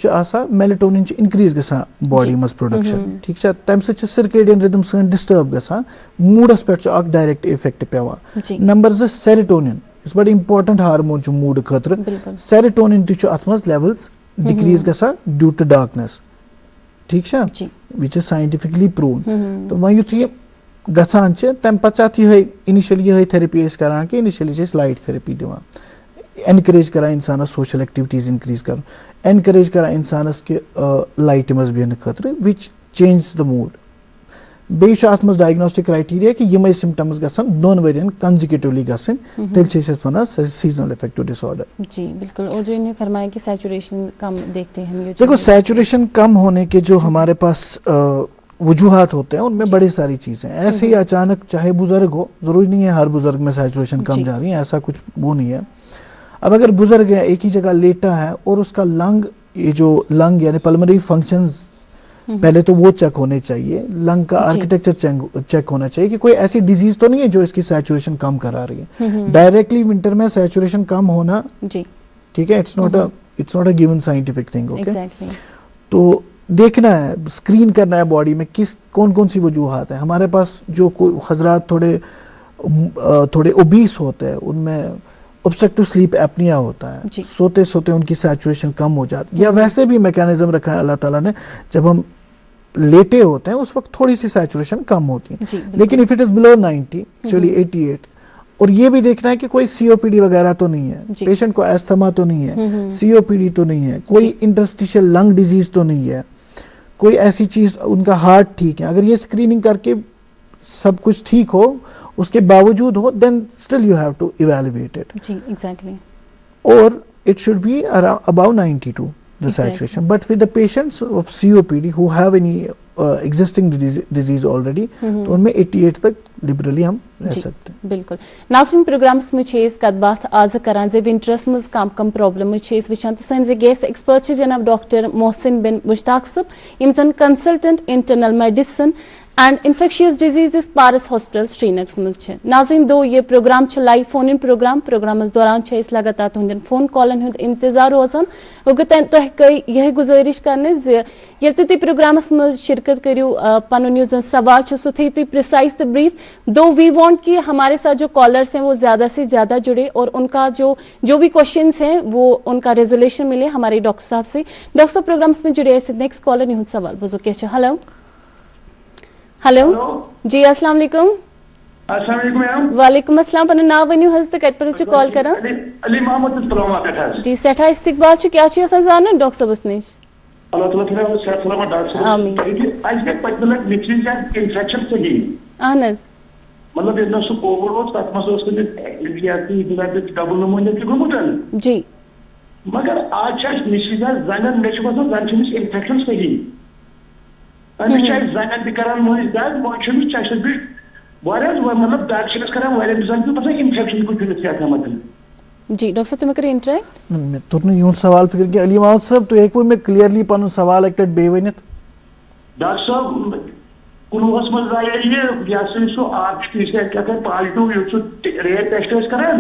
मेलेटोनिन इंक्रीज गसान बॉडी मज प्रोडक्शन ठीक है तम से सर्केडियन रिदम सन डिस्टर्ब गसान मूडस पे डायरेक्ट इफेक्ट पेवान नंबर 2 सेरोटोनिन इस बड़ा इंपॉर्टेंट हार्मोन मूड खतर सेरोटोनिन अत मज लेवल्स डिक्रीज गसान ड्यू टू डार्कनेस ठीक है विच इज साइंटिफिकली प्रूवन तो वह युथ गसान तम पे इनिशियली थेरेपी करान कि इनिशियली लाइट थेरेपी दिवान एनकरेज करान इंसान सोशल एक्टिविटीज इंक्रीज कर एनकरेज करान इंसान के लाइट मज बेहन खतर which change the mood base मज डायग्नोस्टिक क्राइटेरिया कि यम सिम्टम्स गसन 2 वरियन कंसेक्यूटिवली गसन तेल वन सीजनल अफेक्टिव डिसऑर्डर जी बिल्कुल और जो इन्हें फरमाया कि सैचुरेशन कम देखते हैं हम ये देखो सैचुरेशन कम होने के जो हमारे पास वजूहात होते हैं उनमें बड़ी सारी चीज़ें ऐसे ही अचानक चाहे बुजुर्ग हो जरूरी नहीं है हर बुजुर्ग में सैचुरेशन कम जा रही है ऐसा कुछ वो नहीं है अब अगर बुजुर्ग है एक ही जगह लेटा है और उसका लंग यानी पल्मोनरी फंक्शंस पहले तो वो चेक होने चाहिए लंग का आर्किटेक्चर चेक होना चाहिए कि कोई ऐसी डिजीज तो नहीं है जो इसकी सैचुरेशन कम करा रही है डायरेक्टली विंटर में सैचुरेशन कम होना ठीक है it's not a given scientific thing okay तो देखना है, स्क्रीन करना है बॉडी में किस कौन कौन सी वजूहात है। हमारे पास जो कोई हजरात थोड़े ओबीस होते हैं, उनमें ऑब्स्ट्रक्टिव स्लीप एपनिया होता है, सोते सोते उनकी सैचुरेशन कम हो जाती है, या वैसे भी मैकेनिज्म रखा है अल्लाह ताला ने, जब हम लेटे होते हैं उस वक्त थोड़ी सी सैचुरेशन कम होती है। लेकिन if it is below 90, actually 88, और ये भी देखना है कि कोई सीओपीडी वगैरह तो नहीं है, पेशेंट को एस्थमा तो नहीं है, सीओपीडी तो नहीं है, कोई इंटरस्टिशियल लंग डिजीज तो नहीं है, कोई ऐसी चीज, उनका हार्ट ठीक है। अगर ये स्क्रीनिंग करके सब कुछ ठीक हो, उसके बावजूद हो, then still you have to evaluate it. जी, एग्जैक्टली। और it should be around above 92 the saturation, but with the patients of COPD who have any existing disease already, तो उनमें 88 तक लिबरली हम रह सकते हैं। बिल्कुल। नाज़रीन, प्रोग्राम्स में छे कत बात आज करान जे विंटरस मज कम कम प्रॉब्लम वचान तो सन गेस्ट एक्सपर्ट जनाब डॉक्टर मोहसिन बिन मुश्ताक सब यम जन consultant internal medicine and infectious disease Paras hospital Srinagar मज। नाज़रीन, दो ये programme live phone in programme दौरान लगातार तुहंदन फोन कॉलन हूं इंतजार रोजान। यह गुजारिश कर तुम प्रोग्रामस मज शिरकत करू, पन सवाल सह थी तुम प्रिसाइज तो ब्रीफ, दो वी वांट कि हमारे साथ जो कॉलर्स हैं वो ज़्यादा से ज़्यादा जुड़े और उनका जो भी क्वेश्चंस हैं वो उनका रेजोल्यूशन मिले हमारे डॉक्टर साहब से। डॉक्टर साहब प्रोग्राम्स में जुड़े ऐसे नेक्स्ट कॉलर यह सवाल बुजुर्ग क्या। हेलो हेलो जी, अस्सलाम वालेकुम। अस्सलाम वालेकुम मैम। वालेकुम अस्सलाम। पन नाव वनियो हज तक कट पर कॉल करा अली मोहम्मद पुलवामा पे जी सेठा इस्तकबाल क्या जान डॉक्टर साहब नश। अल्लाह ताला थोड़ा सेहत सलामत डॉक्टर साहब। आमीन। आज के पटनक मिक्सिंग एंड इन्फेक्शन से ही अहनज मतलब इतना सु कोविड हो तक मसो उसके एंटीबायोटिक इधर डबल निमोनिया की गुमतन जी, मगर आज चाहे मिक्सिंग जंगन में जो जंगन इन्फेक्शन से ही अभी चाहे जंगन भी करान मोहित दाद मोहित चाहे भी वायरस मतलब दाक्षिणस करान वायरस जंगन पता इन्फेक्शन को जुने क्या मतलब। जी डॉक्टर साहब, तुम कर इंटरेक्ट मैं तुमने यूं सवाल फिक्र किया अली मोहम्मद साहब, तो एक मैं क्लियरली पन सवाल एक बे वनित डॉक्टर साहब कुनवस मज आया ये या सो आरटीपीसीआर क्या कर पॉजिटिव यो रेट टेस्ट करान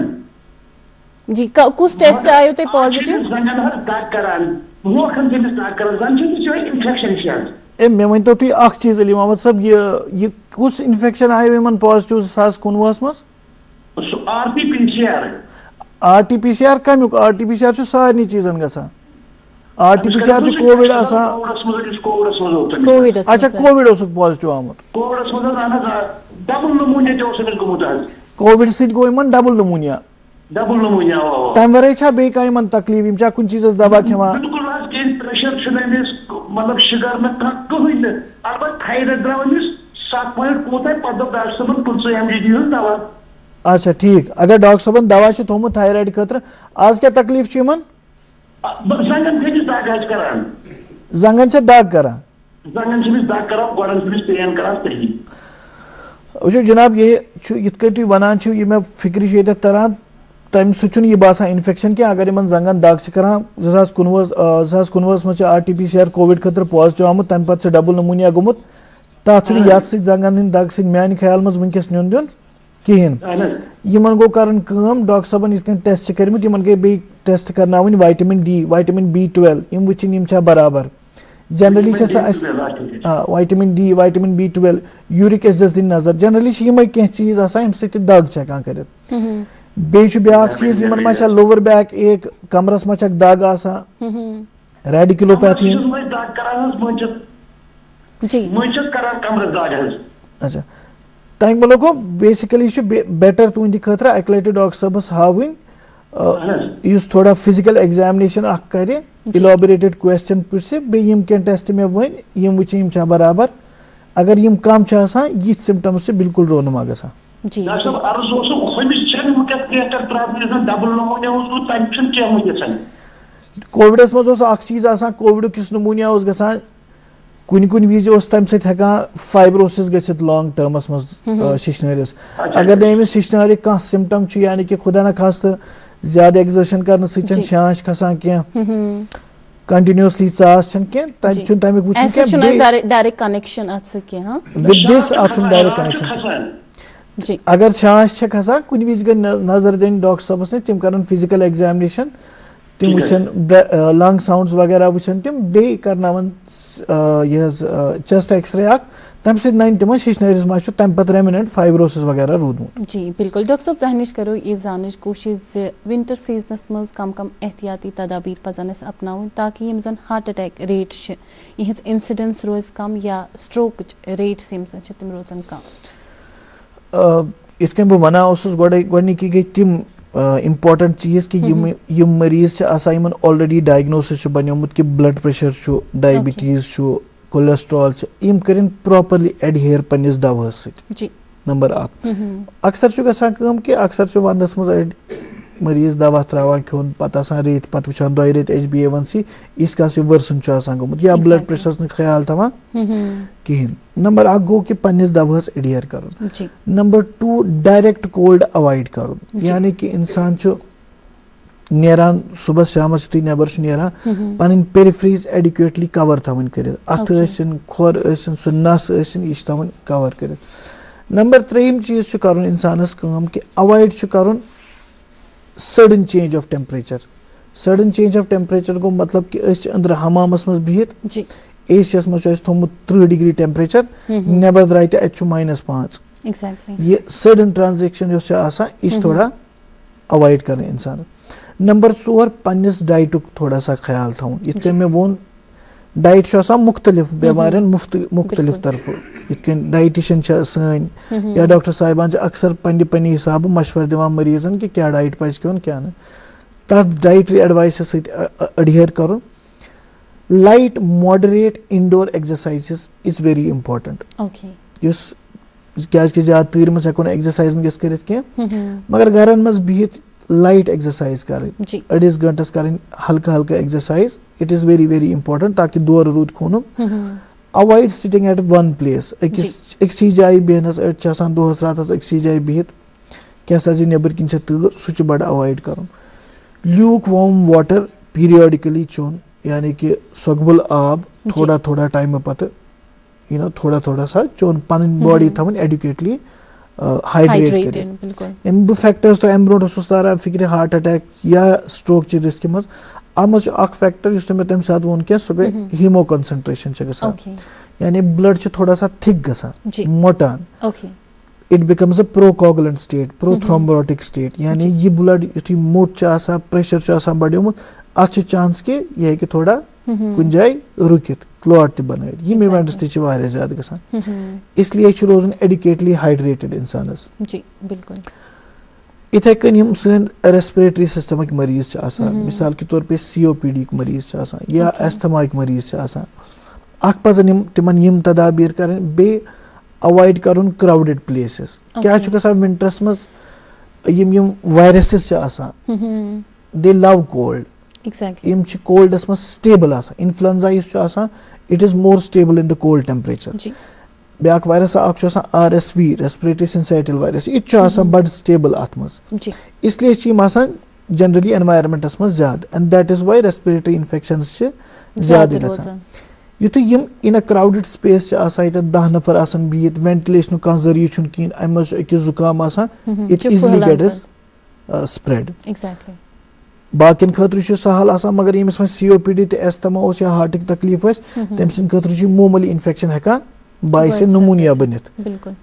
जी, कुछ टेस्ट आयो ते पॉजिटिव जंगन हर दाग करान मोखन जिस दाग करान जंगन जो इन्फेक्शन शायद ए मैं वन तो तुम अख चीज अली मोहम्मद साहब, ये कुछ इन्फेक्शन आयो यमन पॉजिटिव 2019 मज आरटीपीसीआर कमुक आरटीपीसीआर सारे चीजन गसा आरटीपीसीआर कोविड कोविड अच्छा कोविड पॉजिटिव आमुत कोविड सत गो इन डबल नमूनिया तम वर बे कह तकलीफ कुछ चीज दवा खेवा मतलब शुगर में कहीं अलबत् थायराइड द्राव 7.5 दवा। अच्छा ठीक, अगर डॉक्टर साहब दवा थोमुत थायराइड खतर आज क्या तकलीफ जंगन से दाग करान वो जनाब ये तुम वन ये मैं फिक्र तरान तम सह बासान इन्फेक्शन क्या अगर इन जंगन दाग करान 2019 मज आरटीपीसीआर कोविड खतर पॉजिटिव आमुत तम पे डबल नमूनिया गोमुत तथ ये जंगन हंद दग मान ख्याल मज वनकस नुन दिन कहें इन गो कर डॉक्टर साहबन ये टेस्ट कर्मित इन गई बे टेस्ट करना विटामिन डी विटामिन B12 यम वचन बराबर generally vitamin D vitamin B12 uric acid दिन नजर जनरली यम कह चीज आम दग हेकान कर ब्या चीज इन लोअर बैक एक कमरस मा दग रेडिकुलोपैथी अच्छा तम वो बेसिकली बेटर तुंद खतर अक लटि डॉक्टर साहबस हावन थोड़ा फिजिकल एग्जामिनेशन कर इलाबोरेटेड क्वेश्चन पुछ बेम क्या टेस्ट मे वन यम वुचन बराबर अगर यम कम ये सिम्टम्स से बिल्कुल रोनुमा गसा जी कोविडस मज चीज कोविड किस नमूनिया ग कुन विज तम फाइब्रोसिस गसित लॉन्ग टर्मस मज शिशनरिस अगर नम शिशनर कह सिम्टम यानी कि खुदा न खास्त ज्यादा एक्सर्शन कर शांश खसान क्या कंटिन्यूसली चास तमिक वो direct connection with this direct connection अगर शांश खसान कुन विज गई नजर दिन डॉक्टर साहबस तम कर फिजिकल एग्जामिनेशन तिम वुचन लंग साउंड्स वगैरह वुचन तिम बे करनावन ये चेस्ट एक्सरे अख तम से नन तिम शिशनरिस मा तम पत रेमिनेंट फाइब्रोसिस वगैरह रूदमुत। जी बिल्कुल डॉक्टर साहब तह निश करो ये जानच कोशिश विंटर सीजनस मज कम कम एहतियाती तदाबीर पजन अस अपनाउन ताकि यम जन हार्ट अटैक रेट यहज इंसिडेंस रोज कम या स्ट्रोक रेट यम जन तिम रोजन कम। इत कन बह वना गोडनिकी गई तिम इम्पोर्टेंट चीज कि यम मरीज आसान ऑलरेडी डायग्नोसिस बनियोमुत कि ब्लड प्रेशर डायबिटीज कोलेस्ट्रॉल यम करें प्रॉपरली एडहेयर पन्निस दवा सत नंबर 1 अक्सर गसान कम कि अक्सर वंदस मज मरीज दवा त्रावान खोन पत रेत पत वुचान 2 रेत HbA1c इसका से वर्सन गोमुत या ब्लड प्रेशर ख्याल थवान कहें। नंबर 1 गो कि पन्निस दवास एडहेयर कर। नंबर 2 डायरेक्ट कोल्ड अवॉइड कर, यानी कि इंसान नेरान सुबह शाम नबर नेरान पन पेरिफ्रीज एडिक्वेटली कवर थवन कर अथ खोर सह नस यह थवन कवर कर। नंबर 3 चीज कर इंसानस कि अवॉइड कर sudden change of temperature. Sudden change of temperature गो मतलब कि अंदर हमामस मज बिहित एसीयस मज थोमुत 30 डिग्री टेम्परेचर नबर द्राय -5 ये सडन ट्रांजेक्शन यह थोड़ा अवॉइड कर इंसान। नंबर 4 पन्निस डाइटुक थोड़ा सा ख्याल थवन इत मे वोन डाइट मुख्तलिफ बेमारन मुख्तलिफ तरफ इत डाइटिशन सन या डॉक्टर साहिबान अक्सर पन्ने हिसाब मशवर दिवान मरीजन कि क्या डाइट पज क्यों क्या न तथ डाइटरी एडवाइस एडहेयर कर। Light moderate indoor exercises is very important क्या ज्यादा तीर मज हेको एक्सरसाइज वस कर मगर घरन मज बिहित लाइट एक्सरसाइज करें अड़िस घंटस करें हल्का हल्का exercise it is very very important ताकि दौर रूद खून। Avoid sitting at one place अक्सी जाय बेहनस दोहस रात अक्सी जाय बिहित क्या नबर किन तूर सह बड़ अवॉइड कर। ल्यूक वार्म वाटर पीरियडिकली चोन, यानी कि सगबुल आब थोड़ा थोड़ा टाइम पत थोड़ा थोड़ा सा चोन पन बॉडी थवन एडुकेटली हाइड्रेट कर। फैक्टर्स तो ब्रो तारा फिक्र हार्ट अटैक या स्ट्रोक च रिस्क मज अमज फैक्टर इस मे तम साथ वोन क्या सह गई हीमो कंसंट्रेशन यानी ब्लड थोड़ा सा थिक गसान मोटान it becomes a procoagulant state prothrombotic state, यानी यह ब्लड युथी मोट प्रेशर बढ़ोमुत अत चांस कि यह हेकि थोड़ा कुन जाय रुकित क्लॉट त बनायत यम इवेंट्स त वारिया ज्यादा गसान, इसलिए रोजन एडुकेटली हाइड्रेटेड इंसानस। जी बिल्कुल। इथे कन यम सन रेस्पिरेटरी सिस्टम मरीज मिसाल के तौर पे COPD मरीज या एस्थमा मरीज पजन तिमन यम तदाबीर कर बे अवॉइड कर क्राउडेड प्लेसेस। क्या विंटर्स मज यम वायरसेस दे लव कोल्ड यम कोल्डस मज stable influenza it is more stable in the cold temperature. ब्या virus RSV respiratory syncytial virus यह बड़ स्टेबल अत मज, इसलिए जनरली एनवायरमेंटस मज ज्यादा and that is why respiratory infections ज्यादा गसान। युथु यम इन अ क्राउडेड स्पेस 10 नफर बिहित वेंटिलेशन कह जरिए कहें अम जुकाम इट इजली गेट्स स्प्रेड। बाकिन खतर सहल मगर यमिस COPD तो एस्थमा या हार्टिक तकलीफ तम सद खतर मोमूली इन्फेक्शन हेका बाइस नमूनिया बनित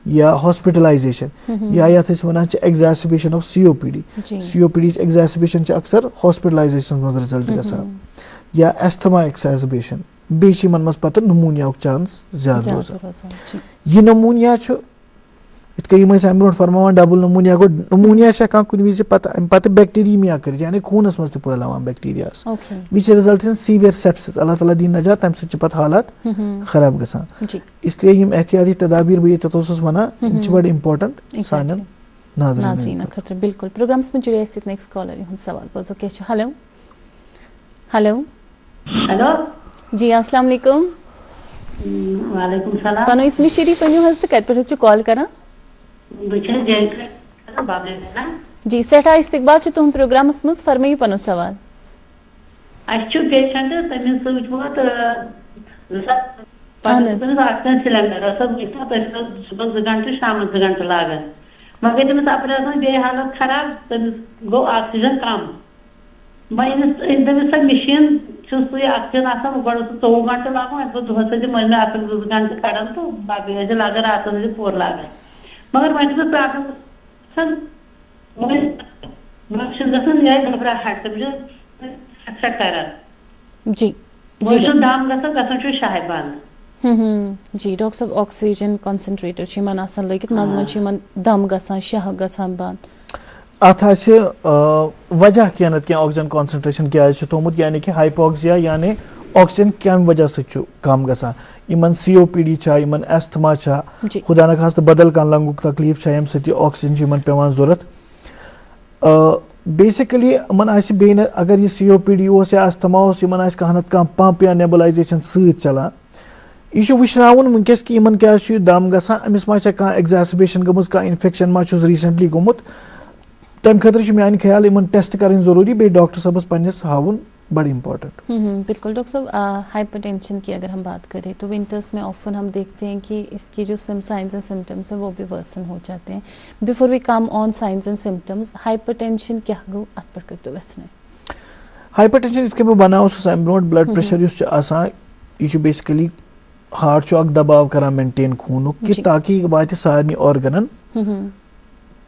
या हॉस्पिटलाइजेशन या यथ वन एग्जैसिबेशन ऑफ COPD एग्जैसिबेशन अक्सर हॉस्पिटलाइजेशन मज रिजल्ट गसान या एस्थमा एक्सैसिबेशन बेस मज पत नमूनिया चांस ज्यादा रोजान। यह नमूनिया इत अम ब्रो फरमान डबल नमूनिया गो नमूनिया कुन विज पत बैक्टीरिया कर यानी खूनस मज फैलावान bacteria which result in severe sepsis अल्लाह ताला दी नजात तम सत पत हालात खराब गसान। इसलिए यम एहतियाती तदाबीर बह ये वना बड़ इम्पोर्टेंट सान नाज़रीन खतर। बिल्कुल प्रोग्राम्स में जुड़े नेक्स्ट कॉलर यह सवाल बोलो क्या। हेलो हेलो हेलो जी अस्सलाम वालेकुम। वालेकुम सलाम। पनो इसमें शरीफ पन्यू हज कत पे कॉल करा जी सठा इस्तकबाल तुम प्रोग्रामस मज फरमाइयो पन सवाल। पेशेंट तमिस वोत सिलेंडर सुबह 2 घंटे शाम 2 घंटे लागन मगर तमिस अपने बे हालत खराब तमिस गो ऑक्सीजन कम दस मशीन ऑक्सीजन आसान गो 24 घंटे लागन अब दोहस मन में 2 घंटे कड़ान तो बाकी लागान रात पूर लागान मगर वो प्रॉब्लम घबराहट करान जी दम गसान शाह बंद जी डॉक्टर साहब ऑक्सीजन कंसंट्रेटर छिमन आसान लगित मजमन दम गसान शाह गसान बंद अत वजह क्या नत क्या ऑक्सीजन कंसंट्रेशन क्या थोमुत यानी कि हाइपोक्सिया यानी ऑक्सीजन कम वजह से कम गसान इमन COPD छा इमन एस्थमा छा खुदा न खास्त बदल कान लंगुक तकलीफ छा यम सती ऑक्सीजन इमन पेवान जरूरत बेसिकली इमन आसि बेन अगर ये COPD ओस या एस्थमा ओस इमन आसि कहनत कम पंप या नेबुलाइजेशन सहित चलान यह वुचनावन वनकस कि इमन क्या दम गसान अमिस मा कह एग्जैसर्बेशन गमुज कह इन्फेक्शन मा रिसेंटली गोमुत तम खतर मान ख्याल इन टेस्ट कर जरूरी बे डॉक्टर साहबस पन्निस हाउन बड़ा इंपॉर्टेंट। बिल्कुल डॉक्टर साहब हाइपरटेंशन की अगर हम बात करें तो विंटर्स में ऑफन हम देखते हैं कि इसके जो साइंस एंड सिम्टम्स हैं वो भी वर्सन हो जाते हैं। Before we come on signs and symptoms hypertension क्या गो अत पर कर वेचने हाइपरटेंशन इसके वनाओ ब्रोट ब्लड प्रेशर यह बेसिकली हार्ट दबाव कर मेंटेन खून कि ताकि वात सारे ऑर्गनन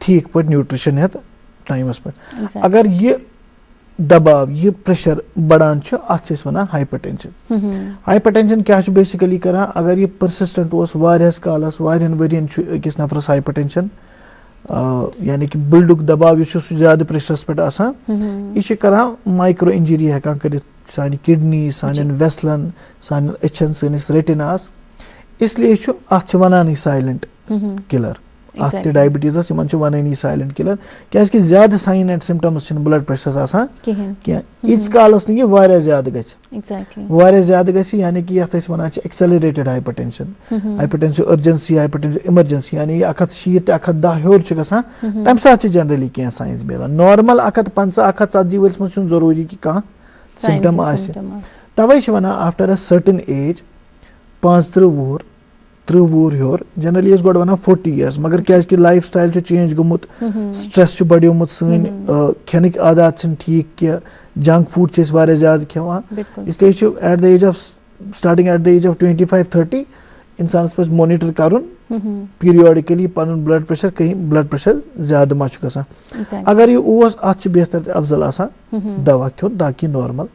ठीक पे न्यूट्रिशन हेत टाइमस पे अगर ये दबाव ये प्रेशर बढ़ान अत वन हाइपरटेंशन। हाइपरटेंशन क्या बेसिकली कर अगर ये परसिस्टेंट वारियस कालस वारियन वरियन अकिस नफरस हाइपरटेंशन यानी कि ब्लडुक दबाव ज्यादा प्रेशरस पे यह कर माइक्रो इंजरी हेकान कर सान किडनी सान वेसलन सान अचन सनिस रेटिनास इसलिए अत वनान साइलेंट किलर अत डायबिटीज इन वन साइलेंट किलर क्या ज्यादा sign and symptoms blood pressure ईच कालस ज्यादा ज्यादा यानी कि वन accelerated hypertension hypertensive urgency hypertensive emergency यानी 160 110 हूर तम सात जनरली क्या साइंस मिलान नॉर्मल 150 140 वल्स मज जरूरी कि कह सिम्टम तवे वन आफ्टर अ सर्टन एज 35 वुहर 30 वुहर हूर जनरली गो वन 40 years मगर क्या लाइफ स्टाइल चेंज गोमुत स्ट्रेस बढ़ोमुत सन खेनिक आदात ठीक क्या जंक फूड ज्यादा खेवान इसलिए at the age of starting at the age of 25-30 इंसान पे मॉनिटर कर पीरियडिकली पन ब्लड प्रेशर कहीं ब्लड प्रेशर ज्यादा मा गसान अगर यह अत बेहतर अफजल आसान दवा खो ताकि नॉर्मल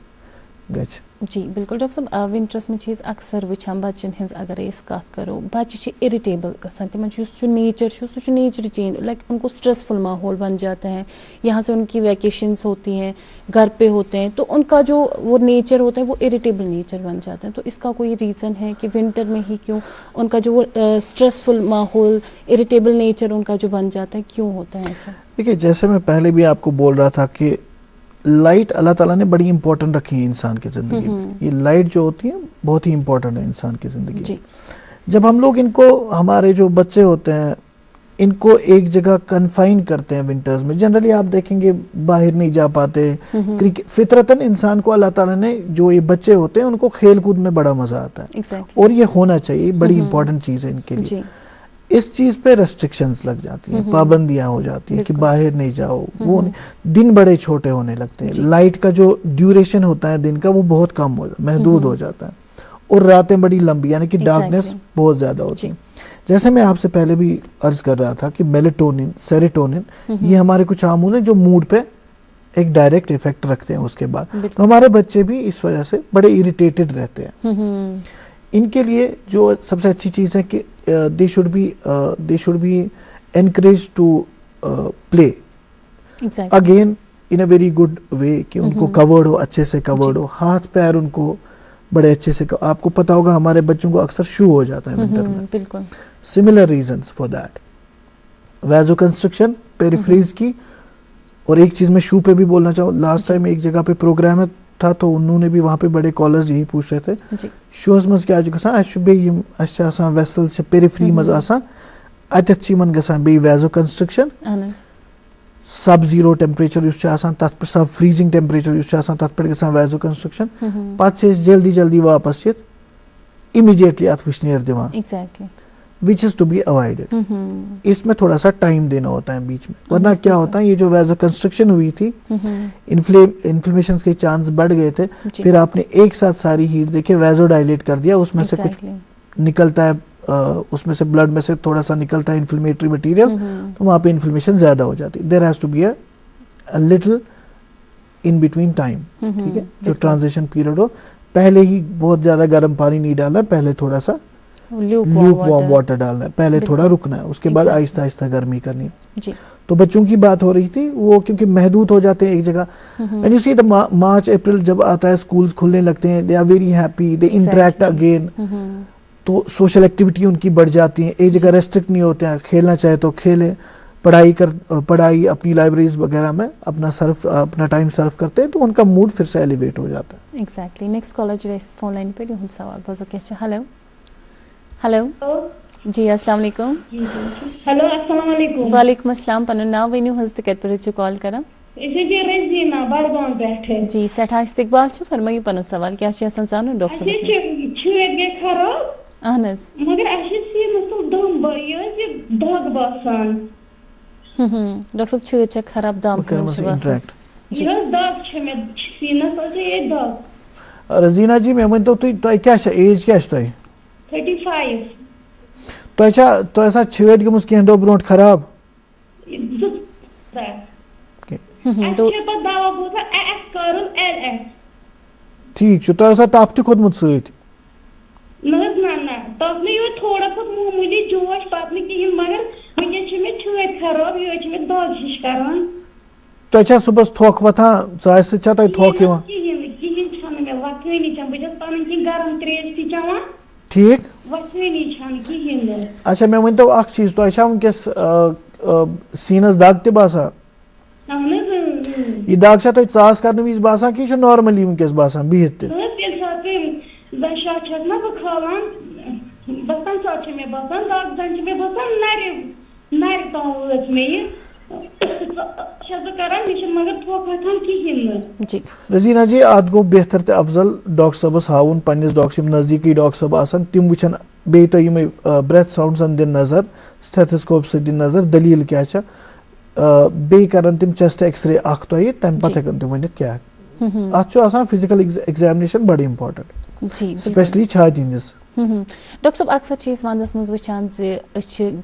गछ। जी बिल्कुल डॉक्टर साहब विंटर्स में अक्सर वुचान बच्चन हज अगर कत करो बच्चे इरिटेबल गसान तिमन नेचर सह नेचर चेंज लाइक उनको स्ट्रेसफुल माहौल बन जाता है यहाँ से उनकी वैकेशंस होती हैं घर पे होते हैं तो उनका जो वो नेचर होता है वो इरिटेबल नेचर बन जाता है तो इसका कोई रीज़न है कि विंटर में ही क्यों उनका जो वो स्ट्रेसफुल माहौल इरिटेबल नेचर उनका जो बन जाता है क्यों होता है ऐसा? देखिए जैसे मैं पहले भी आपको बोल रहा था कि लाइट अल्लाह ताला ने बड़ी इंपॉर्टेंट रखी है इंसान की ज़िंदगी में। ये लाइट जो होती है बहुत ही इंपॉर्टेंट है इंसान की ज़िंदगी में। जब हम लोग इनको हमारे जो बच्चे होते हैं इनको एक जगह कन्फाइन करते हैं विंटर्स में जनरली आप देखेंगे बाहर नहीं जा पाते क्रिकेट फितरतन इंसान को अल्लाह ताला ने जो ये बच्चे होते हैं उनको खेल कूद में बड़ा मजा आता है और ये होना चाहिए बड़ी इंपॉर्टेंट चीज़ है इनके लिए। इस चीज पे रेस्ट्रिक्शंस लग जाती हैं पाबंदियां हो जाती हैं कि बाहर नहीं जाओ वो दिन बड़े छोटे होने लगते हैं लाइट का जो ड्यूरेशन होता है दिन का वो बहुत कम हो महदूद हो जाता है और रातें बड़ी लंबी यानी कि डार्कनेस बहुत ज्यादा होती है। जैसे मैं आपसे पहले भी अर्ज कर रहा था कि मेलेटोनिन सेरोटोनिन ये हमारे कुछ हार्मोन हैं जो मूड पे एक डायरेक्ट इफेक्ट रखते हैं उसके बाद तो हमारे बच्चे भी इस वजह से बड़े इरिटेटेड रहते हैं। इनके लिए जो सबसे अच्छी चीज़ है कि they should be encourage to play again in a very good way कि उनको कवर्ड हो अच्छे से कवर्ड हो हाथ पैर उनको बड़े अच्छे से आपको पता होगा हमारे बच्चों को अक्सर शू हो जाता है विंटर में बिल्कुल similar reasons for that vasoconstriction peripheries की और एक चीज़ मैं शू पे भी बोलना चाहूँ लास्ट टाइम एक जगह पे प्रोग्राम है था तो उन्होंने भी वहाँ पे बड़े कॉलर्स यही पूछ रहे थे शूस मज क्या गसान वेसल से पेरिफ्री मज अतन गसान बे वैजो कंस्ट्रक्शन सब जीरो टेम्परेचर तथ पे सब फ्रीजिंग टेम्परेचर तथ पे गसान वैजो कंस्ट्रक्शन पे जल्दी जल्दी वापस इमीडिएटली अत वुशनेर दिवान which is to be avoided. इसमें थोड़ा सा टाइम देना होता है बीच में, वरना क्या होता है ये जो वैसो कंस्ट्रक्शन हुई थी, इन्फ्लेमेशन के चांस बढ़ गए थे, फिर आपने एक साथ सारी हीट देके वैसो डायलेट कर दिया, उसमें से कुछ निकलता है, उसमें से ब्लड में से थोड़ा सा निकलता है इन्फ्लेमेटरी मटेरियल, तो वहाँ पे इन्फ्लेमेशन ज्यादा हो जाती है। There has to be a little in between time, ठीक है, जो ट्रांजिशन पीरियड हो। पहले ही बहुत ज्यादा गर्म पानी नहीं डालना, पहले थोड़ा सा ल्यूकवार्म वाटर डालना है, पहले थोड़ा रुकना है, उसके बाद आहिस्ता आहिस्ता गर्मी करनी है। तो बच्चों की बात हो रही थी, वो क्योंकि महदूद हो जाते हैं एक जगह, and you see the March April जब आता है, स्कूल्स खुलने लगते हैं, they are very happy, they interact again, तो सोशल एक्टिविटी उनकी बढ़ जाती है, एक जगह रेस्ट्रिक्ट नहीं होते हैं, खेलना चाहे तो खेले, पढ़ाई अपनी लाइब्रेरीज वगैरह में अपना टाइम सर्व करते हैं, तो उनका मूड फिर से एलिवेट हो जाता है। एग्जैक्टली। नेक्स्ट कॉलर जो है फोन लाइन पे यह सवाल बोलो क्या। हेलो हेलो जी, अस्सलाम वालेकुम। हेलो अस्सलाम वालेकुम। वालेकुम अस्सलाम। पन नाव वनियो हज तक पर कॉल करा इसे जे रजीना बड़गांव पे जी सठा इस्तकबाल छ फरमाइए पन सवाल क्या छ आसान जानो डॉक्टर साहब छेद गे खराब अहनस मगर अशे सी मतलब दम बयो जे दाग बासान डॉक्टर साहब छेद छ खराब दाम बासान ये दाग छ में सीना से ये दाग। रजीना जी मैं वन तो क्या छ एज क्या छ 35 तो ऐसा छेद गमस कह दो ब्रोट खराब ठीक तो ऐसा ताप खोदमुत सत थोड़ा बहुत मामूली जोश पत मगर वनस छेद खराब ये दाग हिश करान तो सुबह थोक वथान चाय सत थोक गरम त्रेश ती चवान ठीक अच्छा अच्छा मैं वन तो चीज तो वनकस सीनस दाग त बासान ये दाग चास कर विज बासान कि नॉर्मली वनकस बासान बिहित रजीना जी आत गो बेहतर तो अफजल डॉक्टर साहबस हाउन पन्निस डॉक्टर नजदीकी डॉक्टर साहब आसान तिम वुचन बे तो यम ब्रेथ साउंड्सन दिन नजर स्टेथोस्कोप से दिन नजर दलील क्या छ बे करन तिम चेस्ट एक्सरे अख तो तम पत हेकन तिम वनित क्या अत आसान फिजिकल एग्जामिनेशन बड़ी इंपॉर्टेंट जी स्पेशली छाति हिंदिस। डॉक्टर साहब अक्सर चीज वंदस मज वचान जे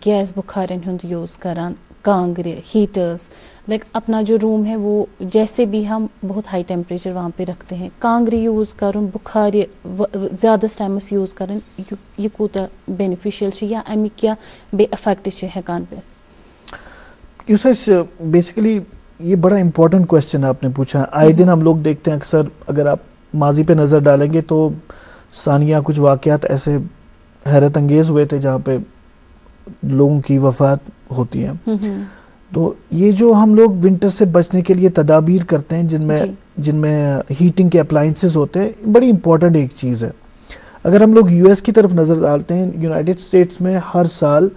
गैस बुखारन हुंद यूज करान कांगरे हीटर्स लाइक अपना जो रूम है वो जैसे भी हम बहुत हाई टेम्परेचर वहाँ पे रखते हैं कांगरे यूज़ करूँ बुखार ज़्यादा टाइमस यूज़ करें ये कूता बेनिफिशियल या अमिक क्या बे इफेक्ट हेकान पे बेसिकली ये बड़ा इंपॉर्टेंट क्वेश्चन आपने पूछा। आए दिन हम लोग देखते हैं अक्सर, अगर आप माजी पे नज़र डालेंगे तो सानिया कुछ वाक़यात ऐसे हैरत अंगेज़ हुए थे जहाँ पे लोगों की वफात होती है। तो ये जो हम लोग विंटर से बचने के लिए तदाबीर करते हैं जिनमें हीटिंग के अप्लाइंसेस होते हैं, बड़ी इंपॉर्टेंट एक चीज़ है। अगर हम लोग यूएस की तरफ नज़र डालते हैं, यूनाइटेड स्टेट्स में हर साल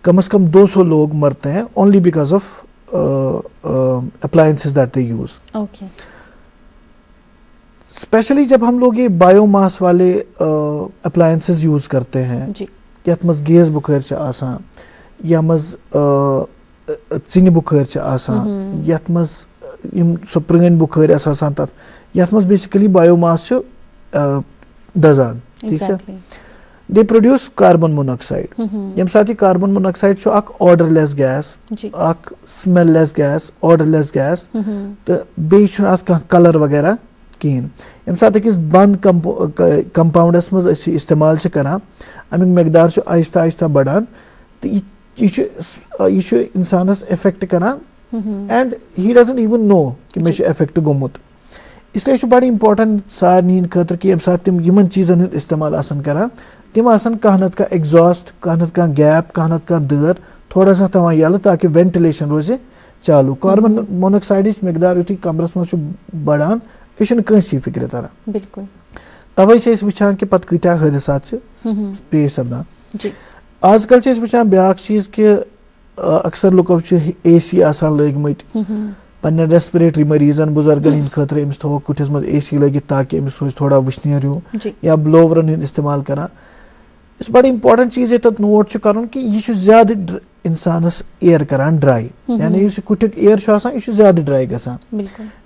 कम से कम 200 लोग मरते हैं only because of appliances that they use. Specially जब हम लोग ये बायोमास वाले अप्लायंसेस यूज करते हैं, यथ मज गेस बुखार च आसान, या मज चिन बुखार च आसान, यथ मज सो प्रन बुखार आसान, तथ यथ मज बेसिकली बायोमास दजान, ठीक है। They produce carbon monoxide. यम साथ carbon monoxide odourless gas, smelless gas, odourless gas, तो बेह कलर वगैरह कहें। यम साथ बंद कंपाउंडस मज इस्तेमाल करान, अमिक मकदार आहिस्ता आहिस्ता बढ़ान, तो यह इंसानस इफेक्ट करान and he doesn't even know कि मे इफेक्ट गोमुत। इसलिए बड़ी इंपॉर्टेंट सारन खतर कि यम साथ तिम यमन चीज़न हूँ इस्तेमाल आसन करान, तिम आसन कहनत का एग्जॉस्ट, कहनत का गैप, कहनत का दर थोड़ा सा तवा यल ताकि वेंटिलेशन रोजे चालू। कार्बन मोनोऑक्साइड मकदार युथी कमरस मज बढ़ान, यह कंसी फिक्र तरह। बिल्कुल तवे वुचान कि पत कत्या हादसात पेश सपदान। आजकल वुचान ब्या चीज़ कि अक्सर लुको AC आसान लगित पन्ने रेस्पिरेटरी मरीजन बुजुर्गन हिंद खतर अमिस थो कुठिस मज AC लगित ताकि अमिस रोज थोड़ा वुशनेर हूँ, या ब्लोवरन हिंद इस्तेमाल करान। इस बड़ी इंपॉर्टेंट चीज ये नोट कर कि यह ज्यादा इंसानस एयर करान ड्राई, यानी इस कुटिक एयर यह ज्यादा ड्राई गसान।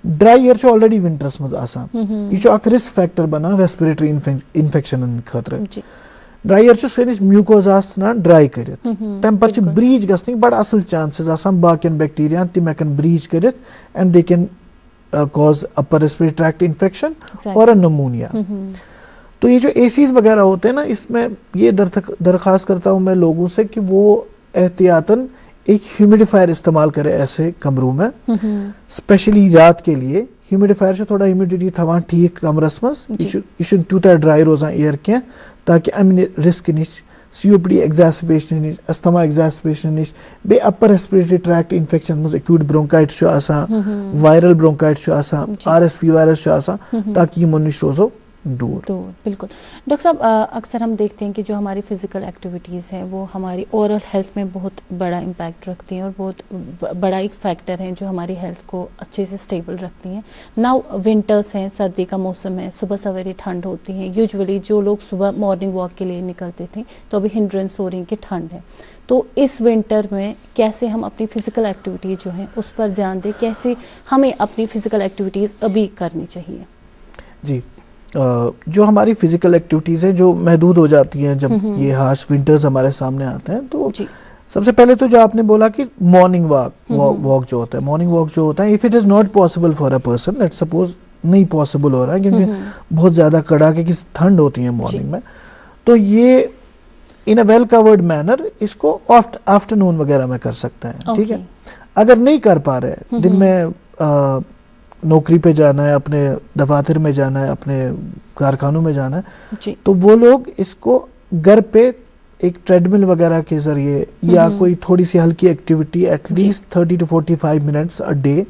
ड्राई एयर ऑलरेडी विंटरस मज आसान, यह रिस्क फैक्टर बनान रेस्पिरेटरी इन्फेक्शन खतर। ड्राई एयर सैनिस म्यूकोजास ड्राई कर तम पे ब्रीच गसन बड़ असल चांसेस आसान बाकियन बैक्टीरिया तिम हेकन ब्रीच कर and they can cause upper respiratory tract infection और अ नमूनिया। तो ये जो एसीज वगैरह होते हैं ना, इसमें ये दरख्वास्त करता हूँ मैं लोगों से कि वो एहतियातन एक ह्यूमिडिफायर इस्तेमाल करें ऐसे कमरों में, स्पेशली रात के लिए। ह्यूमिडिफायर से थोड़ा ह्यूमिडिटी थवान ठीक कमरस मस, यह तूता ड्राई रोजान एयर क्या ताकि अमि रिस्क नश COPD एग्जैस्पिरेशन नश अस्थमा एग्जैस्पिरेशन नश बे अपर रेस्पिरेटरी ट्रैक्ट इन्फेक्शन मज acute bronchitis viral bronchitis RSV virus ताकि यमो नश रोजो दूर। बिल्कुल डॉक्टर साहब, अक्सर हम देखते हैं कि जो हमारी फिजिकल एक्टिविटीज़ हैं वो हमारी ओवरऑल हेल्थ में बहुत बड़ा इम्पैक्ट रखती हैं और बहुत बड़ा एक फैक्टर है जो हमारी हेल्थ को अच्छे से स्टेबल रखती हैं। नाउ विंटर्स हैं, सर्दी का मौसम है, सुबह सवेरे ठंड होती है। यूजुअली जो लोग सुबह मॉर्निंग वॉक के लिए निकलते थे तो अभी हिंड्रेंस हो रही कि ठंड है, तो इस विंटर में कैसे हम अपनी फ़िज़िकल एक्टिविटी जो है उस पर ध्यान दें, कैसे हमें अपनी फ़िज़िकल एक्टिविटीज़ अभी करनी चाहिए? जी, जो हमारी फिजिकल एक्टिविटीज़ हैं जो महदूद हो जाती हैं जब ये हार्श विंटर्स हमारे सामने आते हैं, तो सबसे पहले तो जो आपने बोला कि मॉर्निंग वॉक जो होता है, मॉर्निंग वॉक जो होता है, if it is not possible for a person, let's suppose नहीं पॉसिबल हो रहा है क्योंकि बहुत ज़्यादा कड़ाके की ठंड होती है मॉर्निंग में, तो ये इन अ वेल कवर्ड मैनर इसको आफ्टरनून वगैरह में कर सकते हैं। ठीक है, अगर नहीं कर पा रहे, दिन में नौकरी पे जाना है, अपने दफातर में जाना है, अपने कारखानों में जाना है, तो वो लोग इसको घर पे एक ट्रेडमिल वगैरह के जरिए या कोई थोड़ी सी हल्की activity at least 30 to 45 minutes a day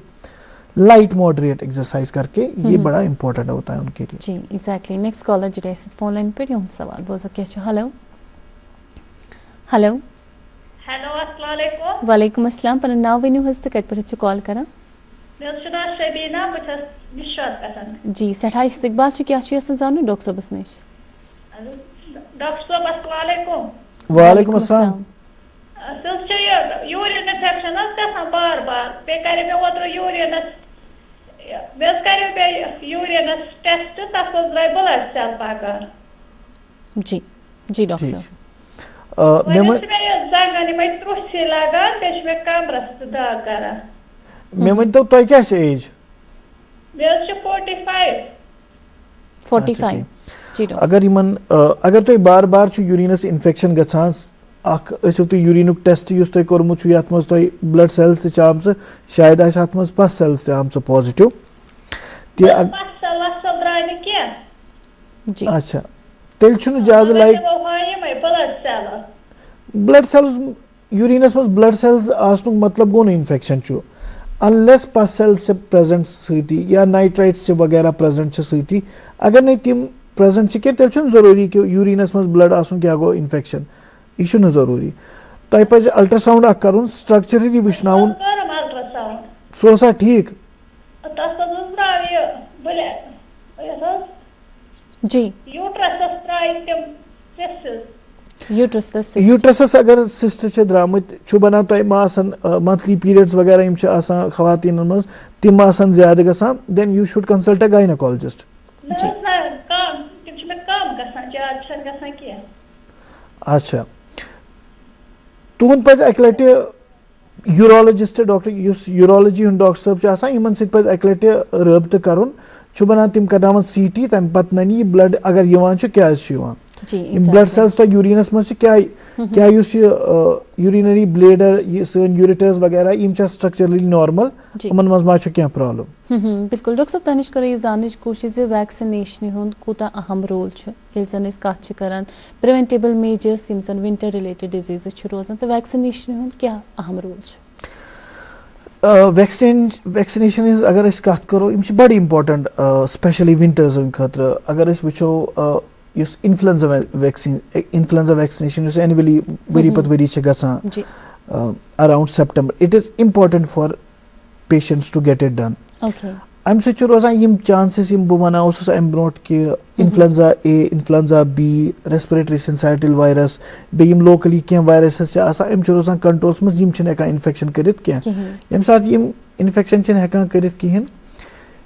light moderate exercise करके ये बड़ा इंपॉर्टेंट होता है उनके लिए। जी एग्जैक्टली। नेक्स्ट कॉलर जुड़े फोन लाइन पे सवाल बोल सकते हैं। हेलो हेलो हेलो अस्सलाम वालेकुम। वालेकुम अस्सलाम। पर नाव वेन्यू हस्त कट पर कॉल करा शबीना जी सठा इस्तकबाल क्या जान डॉक्टर साहब नश। डॉक्टर साहब अस्सलाम वालेकुम। वालेकुम अस्सलाम। यूरिन इन्फेक्शन बार बार पे करे में ओत्र यूरिनस टेस्ट तस ब्लड सेल पकान। जी जी डॉक्टर साहब जंगन में त्रुसी लगान पे में कमरस दाग करान। मैं वन तो तोय क्या एज? मेरे 45। जी डॉक्टर। अगर यमन अगर तो बार बार यूरिनस इन्फेक्शन गछान अख तो यूरिनुक टेस्ट युस तो कोरमुत यत मज तो ब्लड सेल्स त आम शायद आस अत मज पस सेल्स त आम पॉजिटिव ते पस सेल्स द्राय न के। जी अच्छा, तेल छु ज्यादा लाइक ब्लड सेल्स यूरिनस मज ब्लड सेल्स आसनुक मतलब गो न इन्फेक्शन छु अनलेस पस सेल्स से प्रेजेंट सती या नाइट्राइट से वगैरह प्रेजेंट सती। अगर नहीं तिम प्रेजेंट के तेल छु जरूरी कि यूरिनस मज ब्लड आसुन क्या गो इन्फेक्शन, यह छु जरूरी। तय पे अल्ट्रासाउंड अख करुन स्ट्रक्चरली वुचनाउन सोसा ठीक जी यूट्रसस अगर सिस्ट छ द्रामुत छु बना तो मासन मंथली पीरियड्स वगैरह इम छ आसान खवातीन मज तिम आसान ज्यादा गसान, then you should consult a gynaecologist. अच्छा, तुन पज एक लटे यूरोलॉजिस्ट डॉक्टर युस यूरोलॉजी हुन डॉक्टर साहब छ आसान यमन सित पज एक लटे रब्त करुन छु बना तिम करनावन सीटी तम पत ननी ब्लड अगर यवान छ क्या छ यवान ब्लड सेल्स तो यूरिनस मज क्या क्या यूरिनरी ब्लेडर सन यूरेटर्स वगैरह इम स्ट्रक्चरली नॉर्मल उमन मज मा क्या प्रॉब्लम। बिल्कुल डॉक्टर साहब तनिश कर जान कोशिश वैक्सीनेशन हुंद कोता अहम रोल ये जन कत करान प्रिवेंटेबल मेजर्स यम जन विंटर रिलेटेड डिजीज रोजान तो वैक्सीनेशन हुंद क्या अहम रोल? वैक्सीनेशन अगर कत करो इम बड़ी इंपॉर्टेंट स्पेशली विंटर्स खतर। अगर वो युस इन्फ्लुएंजा वैक्सीनेशन एनुअली वरी पत वरी गसान around September, it is important for patients to get it done. अमि सۭtۍ रोजान यम चांसेस यम बह वनान ओसुस अमि ब्रोंठ कि influenza A influenza B respiratory syncytial virus बे यम लोकली कह वायरसेस आसान अमि रोजान कंट्रोल्स मज यम छिन हेकान इन्फेक्शन करित कह यम साथ यम इन्फेक्शन छिन हेकान करित कहिन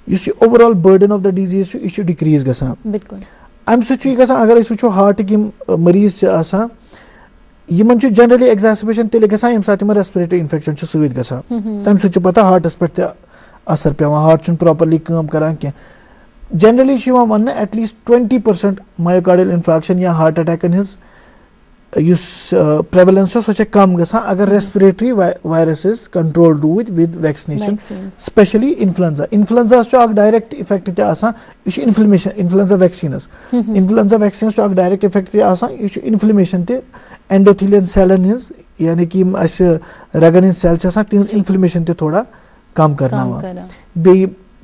use overall burden of the disease यह डिक्रीज गसान बिल्कुल अमि सۭtۍ गसान अगर अस वुचो हार्ट यम मरीज आसान यमन जनरली एग्जासिबेशन तेल गसान यम साथ रेस्पिरेटरी इन्फेक्शन सۭtۍ गसान तम सۭtۍ पता हार्टस पे असर पेवान हार्ट छुन प्रॉपरली काम करान कह जनरली वन एटलीस्ट 20% मायोकार्डियल इन्फ्राक्शन या हार्ट अटैकन हिज युस प्रेवलेंस सो कम गसान अगर रेस्पिरेटरी वायरसेस कंट्रोल रूद with vaccination specially influenza direct effect तह inflammation influenza vaccine direct effect तह इन्फ्लेमेशन तह एंडोथेलियन सेलन हिज यानी कि रगन हिंद सेल तिज इन्फ्लेमेशन तह थोड़ा कम करना बे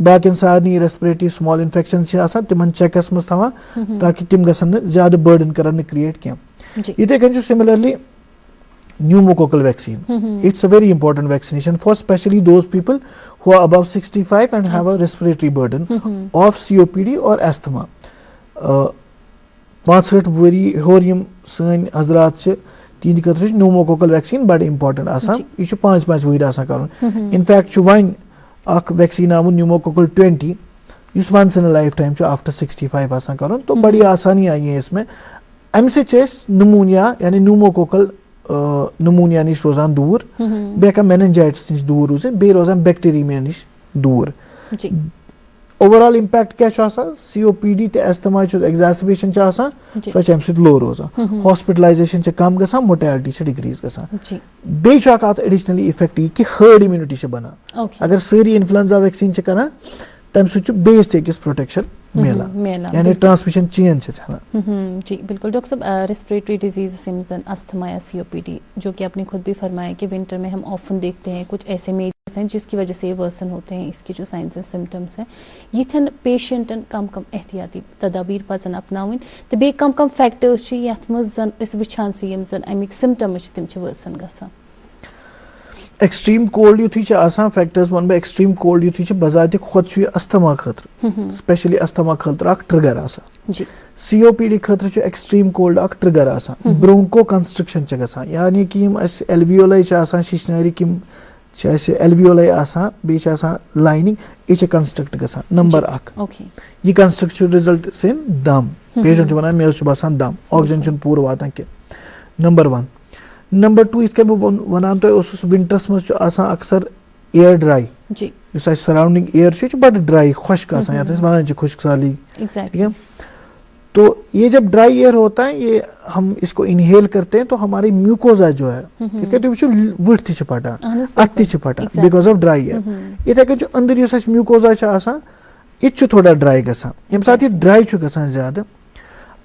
बाकी सारे रेस्पिरेटरी स्मॉल इन्फेक्शन तिमन चेकस मज थवान ताकि तिम गसन ज्यादा बर्डन करन क्रिएट कह इथे कन similarly pneumococcal vaccine it's a very important vaccination for especially those people who are above 65 and have a respiratory burden of COPD or asthma 65 worry होर यम सन हजरात से तीन खतर pneumococcal vaccine बड़े important आसान यह 5 वरी आसान करुन इनफैक्ट वन अख वैक्सीन आमुत pneumococcal 20 युस once in a lifetime after 65 आसान करुन तो बड़ी आसानी आई है इसमें अमि सۭtۍ नमूनिया यानी pneumococcal नमूनिया निश रोजान दूर बे मेनिंजाइटिस निश दूर रोज बे रोजान बैक्टीरिया निश दूर ओवरऑल इम्पैक्ट क्या COPD ते एस्थमा एग्जासिबेशन सो अमि सۭtۍ लो रोजान हॉस्पिटलाइजेशन कम गसान मोर्टेलिटी डिक्रीज गसान बे एडिशनली इफेक्ट यह कि हर्ड इम्यूनिटी बना अगर सारी इन्फ्लुएंजा वैक्सीन करान तम सۭtۍ बेस तेकिस प्रोटेक्शन मिला यानी ट्रांसमिशन चेन जी बिल्कुल डॉक्टर साहब रेस्पिरेटरी डिजीज अस्थमा या COPD जो कि आपने खुद भी फरमाया कि विंटर में हम ऑफन देखते हैं कुछ ऐसे मेजर्स हैं जिसकी वजह से ये वर्सन होते हैं इसके जो साइंस एंड सिम्टम्स हैं यिथन पेशेंटन कम कम एहतियाती तदाबीर पजन अपनावन तो बे कम कम फैक्टर्स यथ मज जन वुचान यम जन अमिक सिम्टम्स तिम वर्सन गसान एक्सट्रीम कोल्ड युथी फैक्टर्स वन बह एक्सट्रीम कोल्ड युथी बजात खुद अस्थमा खतर स्पेशली अस्थमा खतर ट्रिगर COPD खतर extreme cold trigger bronchoconstriction गसान यानी कि एल्वियोलाई शिशनारी किम एल्वियोलाई बे लाइनिंग यह कंस्ट्रक्ट गसान नंबर 1 यह कंस्ट्रक्ट रिजल्ट इन दम पेशेंट वन मे बसान दम ऑक्सीजन पूर वातान कह नंबर 1 नंबर 2 इत वन तो विंटर्स मज अक्सर एयर ड्राई सराउंडिंग एयर बड़ ड्राई खुश्क वन खुश्क साली ठीक है तो ये जब ड्राई एयर होता है ये हम इसको इनहेल करते हैं तो हमारी म्यूकोजा जो है वुट पटान अत पटान बिकॉज ऑफ ड्राई एयर इथे जो अंदर म्यूकोजा यह थोड़ा ड्राई गसान यम साथ यह ड्राई गसान ज्यादा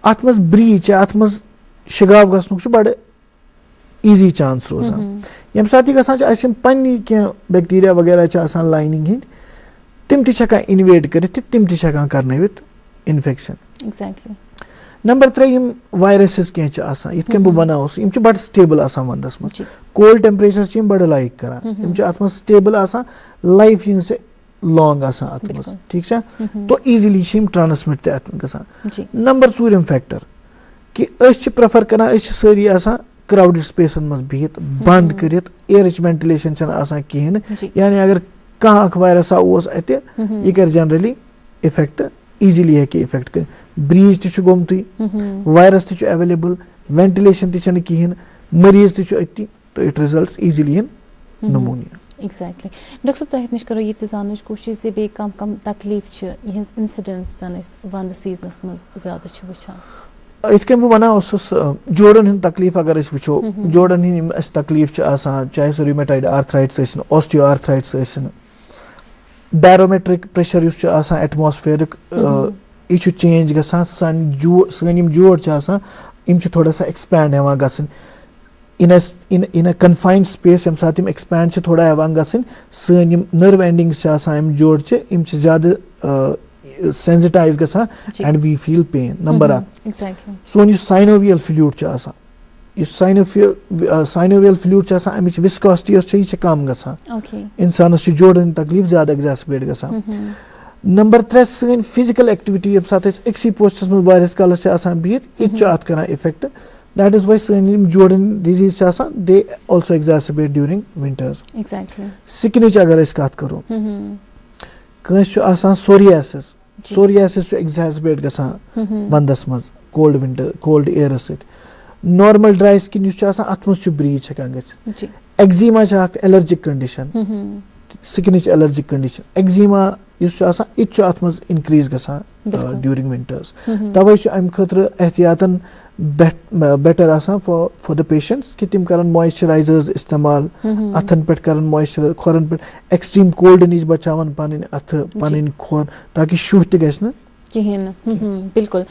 अत मज ब्रीच अत मज शिगाव गसनुक बड़ ईजी चांस रोजान यम साथ यह गसान पन्नी कह बैक्टीरिया वगैरह लाइनिंग हिंद तिम इन्वेड कर तिम करनवित इन्फेक्शन नंबर 3 यम वायरसेस कह ये बह वन बड़ स्टेबल वंदस मज कोल्ड टेम्परेचर बड़ लाइक करान अत मज स्टेबल लाइफ से लॉन्ग अत मज ठीक तो ईजिली ट्रांसमिट तथ गसान नंबर 4 फैक्टर कि प्रेफर करान सारी क्राउडेड स्पेसन मज बिहित बंद करित एयरच वेंटिलेशन कहें यानी अगर कह वायरस अत यह कर जनरली इफेक्ट ईजिली हे इफेक्ट कर ब्रीज तुमत वायरस अवेलेबल वेंटिलेशन कहें मरीज अति तो it results easily in नमूनिया exactly doctor साहब तह नश करो ये जान कोशिश बे कम कम तकलीफ यहज इंसिडेंट्स वंद सीजनस मज ज्यादा वुचान इत बह वन जोड़न हंद तकलीफ अगर वो जोड़न हंद तकलीफ चाहे सो rheumatoid arthritis osteoarthritis barometric pressure atmospheric यह चेंज गसान सन जोड़ थोड़ा सा एक्सपैंड गसन इन अ कन्फाइंड स्पेस यम साथ एक्सपैंड थोड़ा गसन सन नर्व एंडिंग्स जोड़ ज्यादा सेंसिटाइज गसान and we feel pain number 1 सोन साइनोवियल फ्लूइड साइनोवियल फ्लूइड अमिच विस्कोसिटी यह कम गसान इंसानस जोड़न तकलीफ ज्यादा एग्जास्पेट गसान नंबर 3 सन फिजिकल एक्टिविटी ये साथ एक्सी पोस्टस में वारिस कालस बिहित इत कर इफेक्ट दैट इज वाई सन जोड़न disease they also exacerbate during winters skin अगर कत करो कंस सोरियासिस एग्जैसरबेट गसान वंदस मज cold air normal dry skin अत मज ब्रीच हेकान गच्छित eczema allergic condition skin allergic condition eczema इत अत मज इनक्रीज गसान ड्यूरिंग विंटर्स तवे अमि खतर एहतियातन बेटर फॉर द पेशेंट्स कि तिम करन मॉइस्चराइजर्स इस्तेमाल अथन पे करन मॉइस्चर खोरन पे एक्सट्रीम कोल्ड निश बचावन पन अथ पन खोर ताकि शुह त गछ न कहें बिल्कुल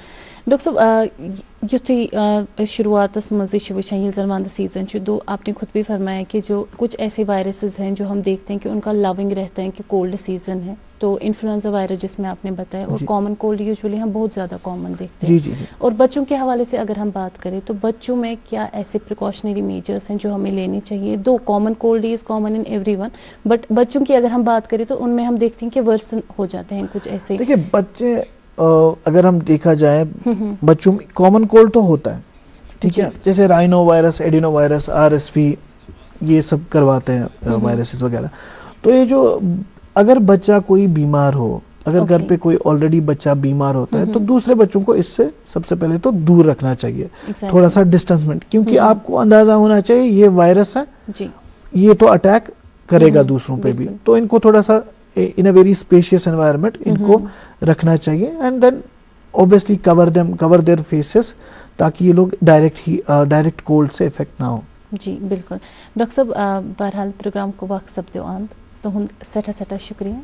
डॉक्टर साहब युथी शुरुआत मज वचान जन वंद सीजन दो आपने खुद भी फरमाया कि जो कुछ ऐसे वायरसेस हैं जो हम देखते हैं कि उनका लविंग रहता है कि कोल्ड सीजन है तो इन्फ्लुएंजा वायरस जिसमें आपने बताया और कॉमन कोल्ड यूजुअली हम बहुत ज़्यादा कॉमन देखते हैं जी। और बच्चों के हवाले से अगर हम बात करें तो बच्चों में क्या ऐसे प्रिकॉशनरी मेजर्स हैं जो हमें लेने चाहिए? दो common cold is common in everyone but बच्चों की अगर हम बात करें तो उनमें हम देखते हैं कि वर्सन हो जाते हैं कुछ ऐसे। देखिए बच्चे अगर हम देखा जाए बच्चों में कॉमन कोल्ड तो होता है ठीक है, जैसे rhino virus, adeno virus, RSV ये सब करवाते हैं वायरसेस वगैरह। तो ये जो अगर बच्चा कोई बीमार हो, अगर घर पे कोई ऑलरेडी बच्चा बीमार होता है तो दूसरे बच्चों को इससे सबसे पहले तो दूर रखना चाहिए, थोड़ा सा डिस्टेंसमेंट, क्योंकि आपको अंदाजा होना चाहिए ये वायरस है जी, ये तो अटैक करेगा दूसरों पे भी, तो इनको थोड़ा सा in a very spacious environment इनको रखना चाहिए and then obviously cover their faces ताकि ये लोग डायरेक्ट कोल्ड से इफेक्ट ना हो। जी बिल्कुल डॉक्टर साहब, बहरहाल प्रोग्राम को वक्त सपदो अंत तुहद सठा शुक्रिया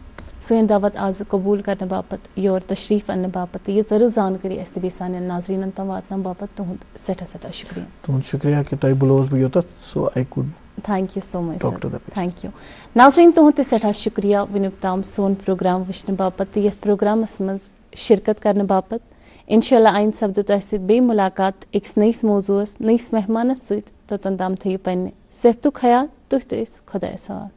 सन दावत आज कबूल करने बापत योर तशरीफ अन्न बापत ये जरूर जानकारी अस बे सान नाजरीन तम वातन बापत तुहद सठा शुक्रिया। तुहद शुक्रिया कि तुम बुलोस बह योत so I could thank you so much sir, thank you नाजरीन तुहद सठा शुक्रिया वनुक ताम सोन प्रोग्राम वुचन बापत यथ प्रोग्रामस मज शिरकत करने बापत। इंशाल्लाह आइन सपदो तोह सत बे मुलाकात अकिस नईस मौजूस नईस मेहमानस सत तोतन ताम थयु पन्ने सेहतु ख्याल तुह तो खुदायस हवाल।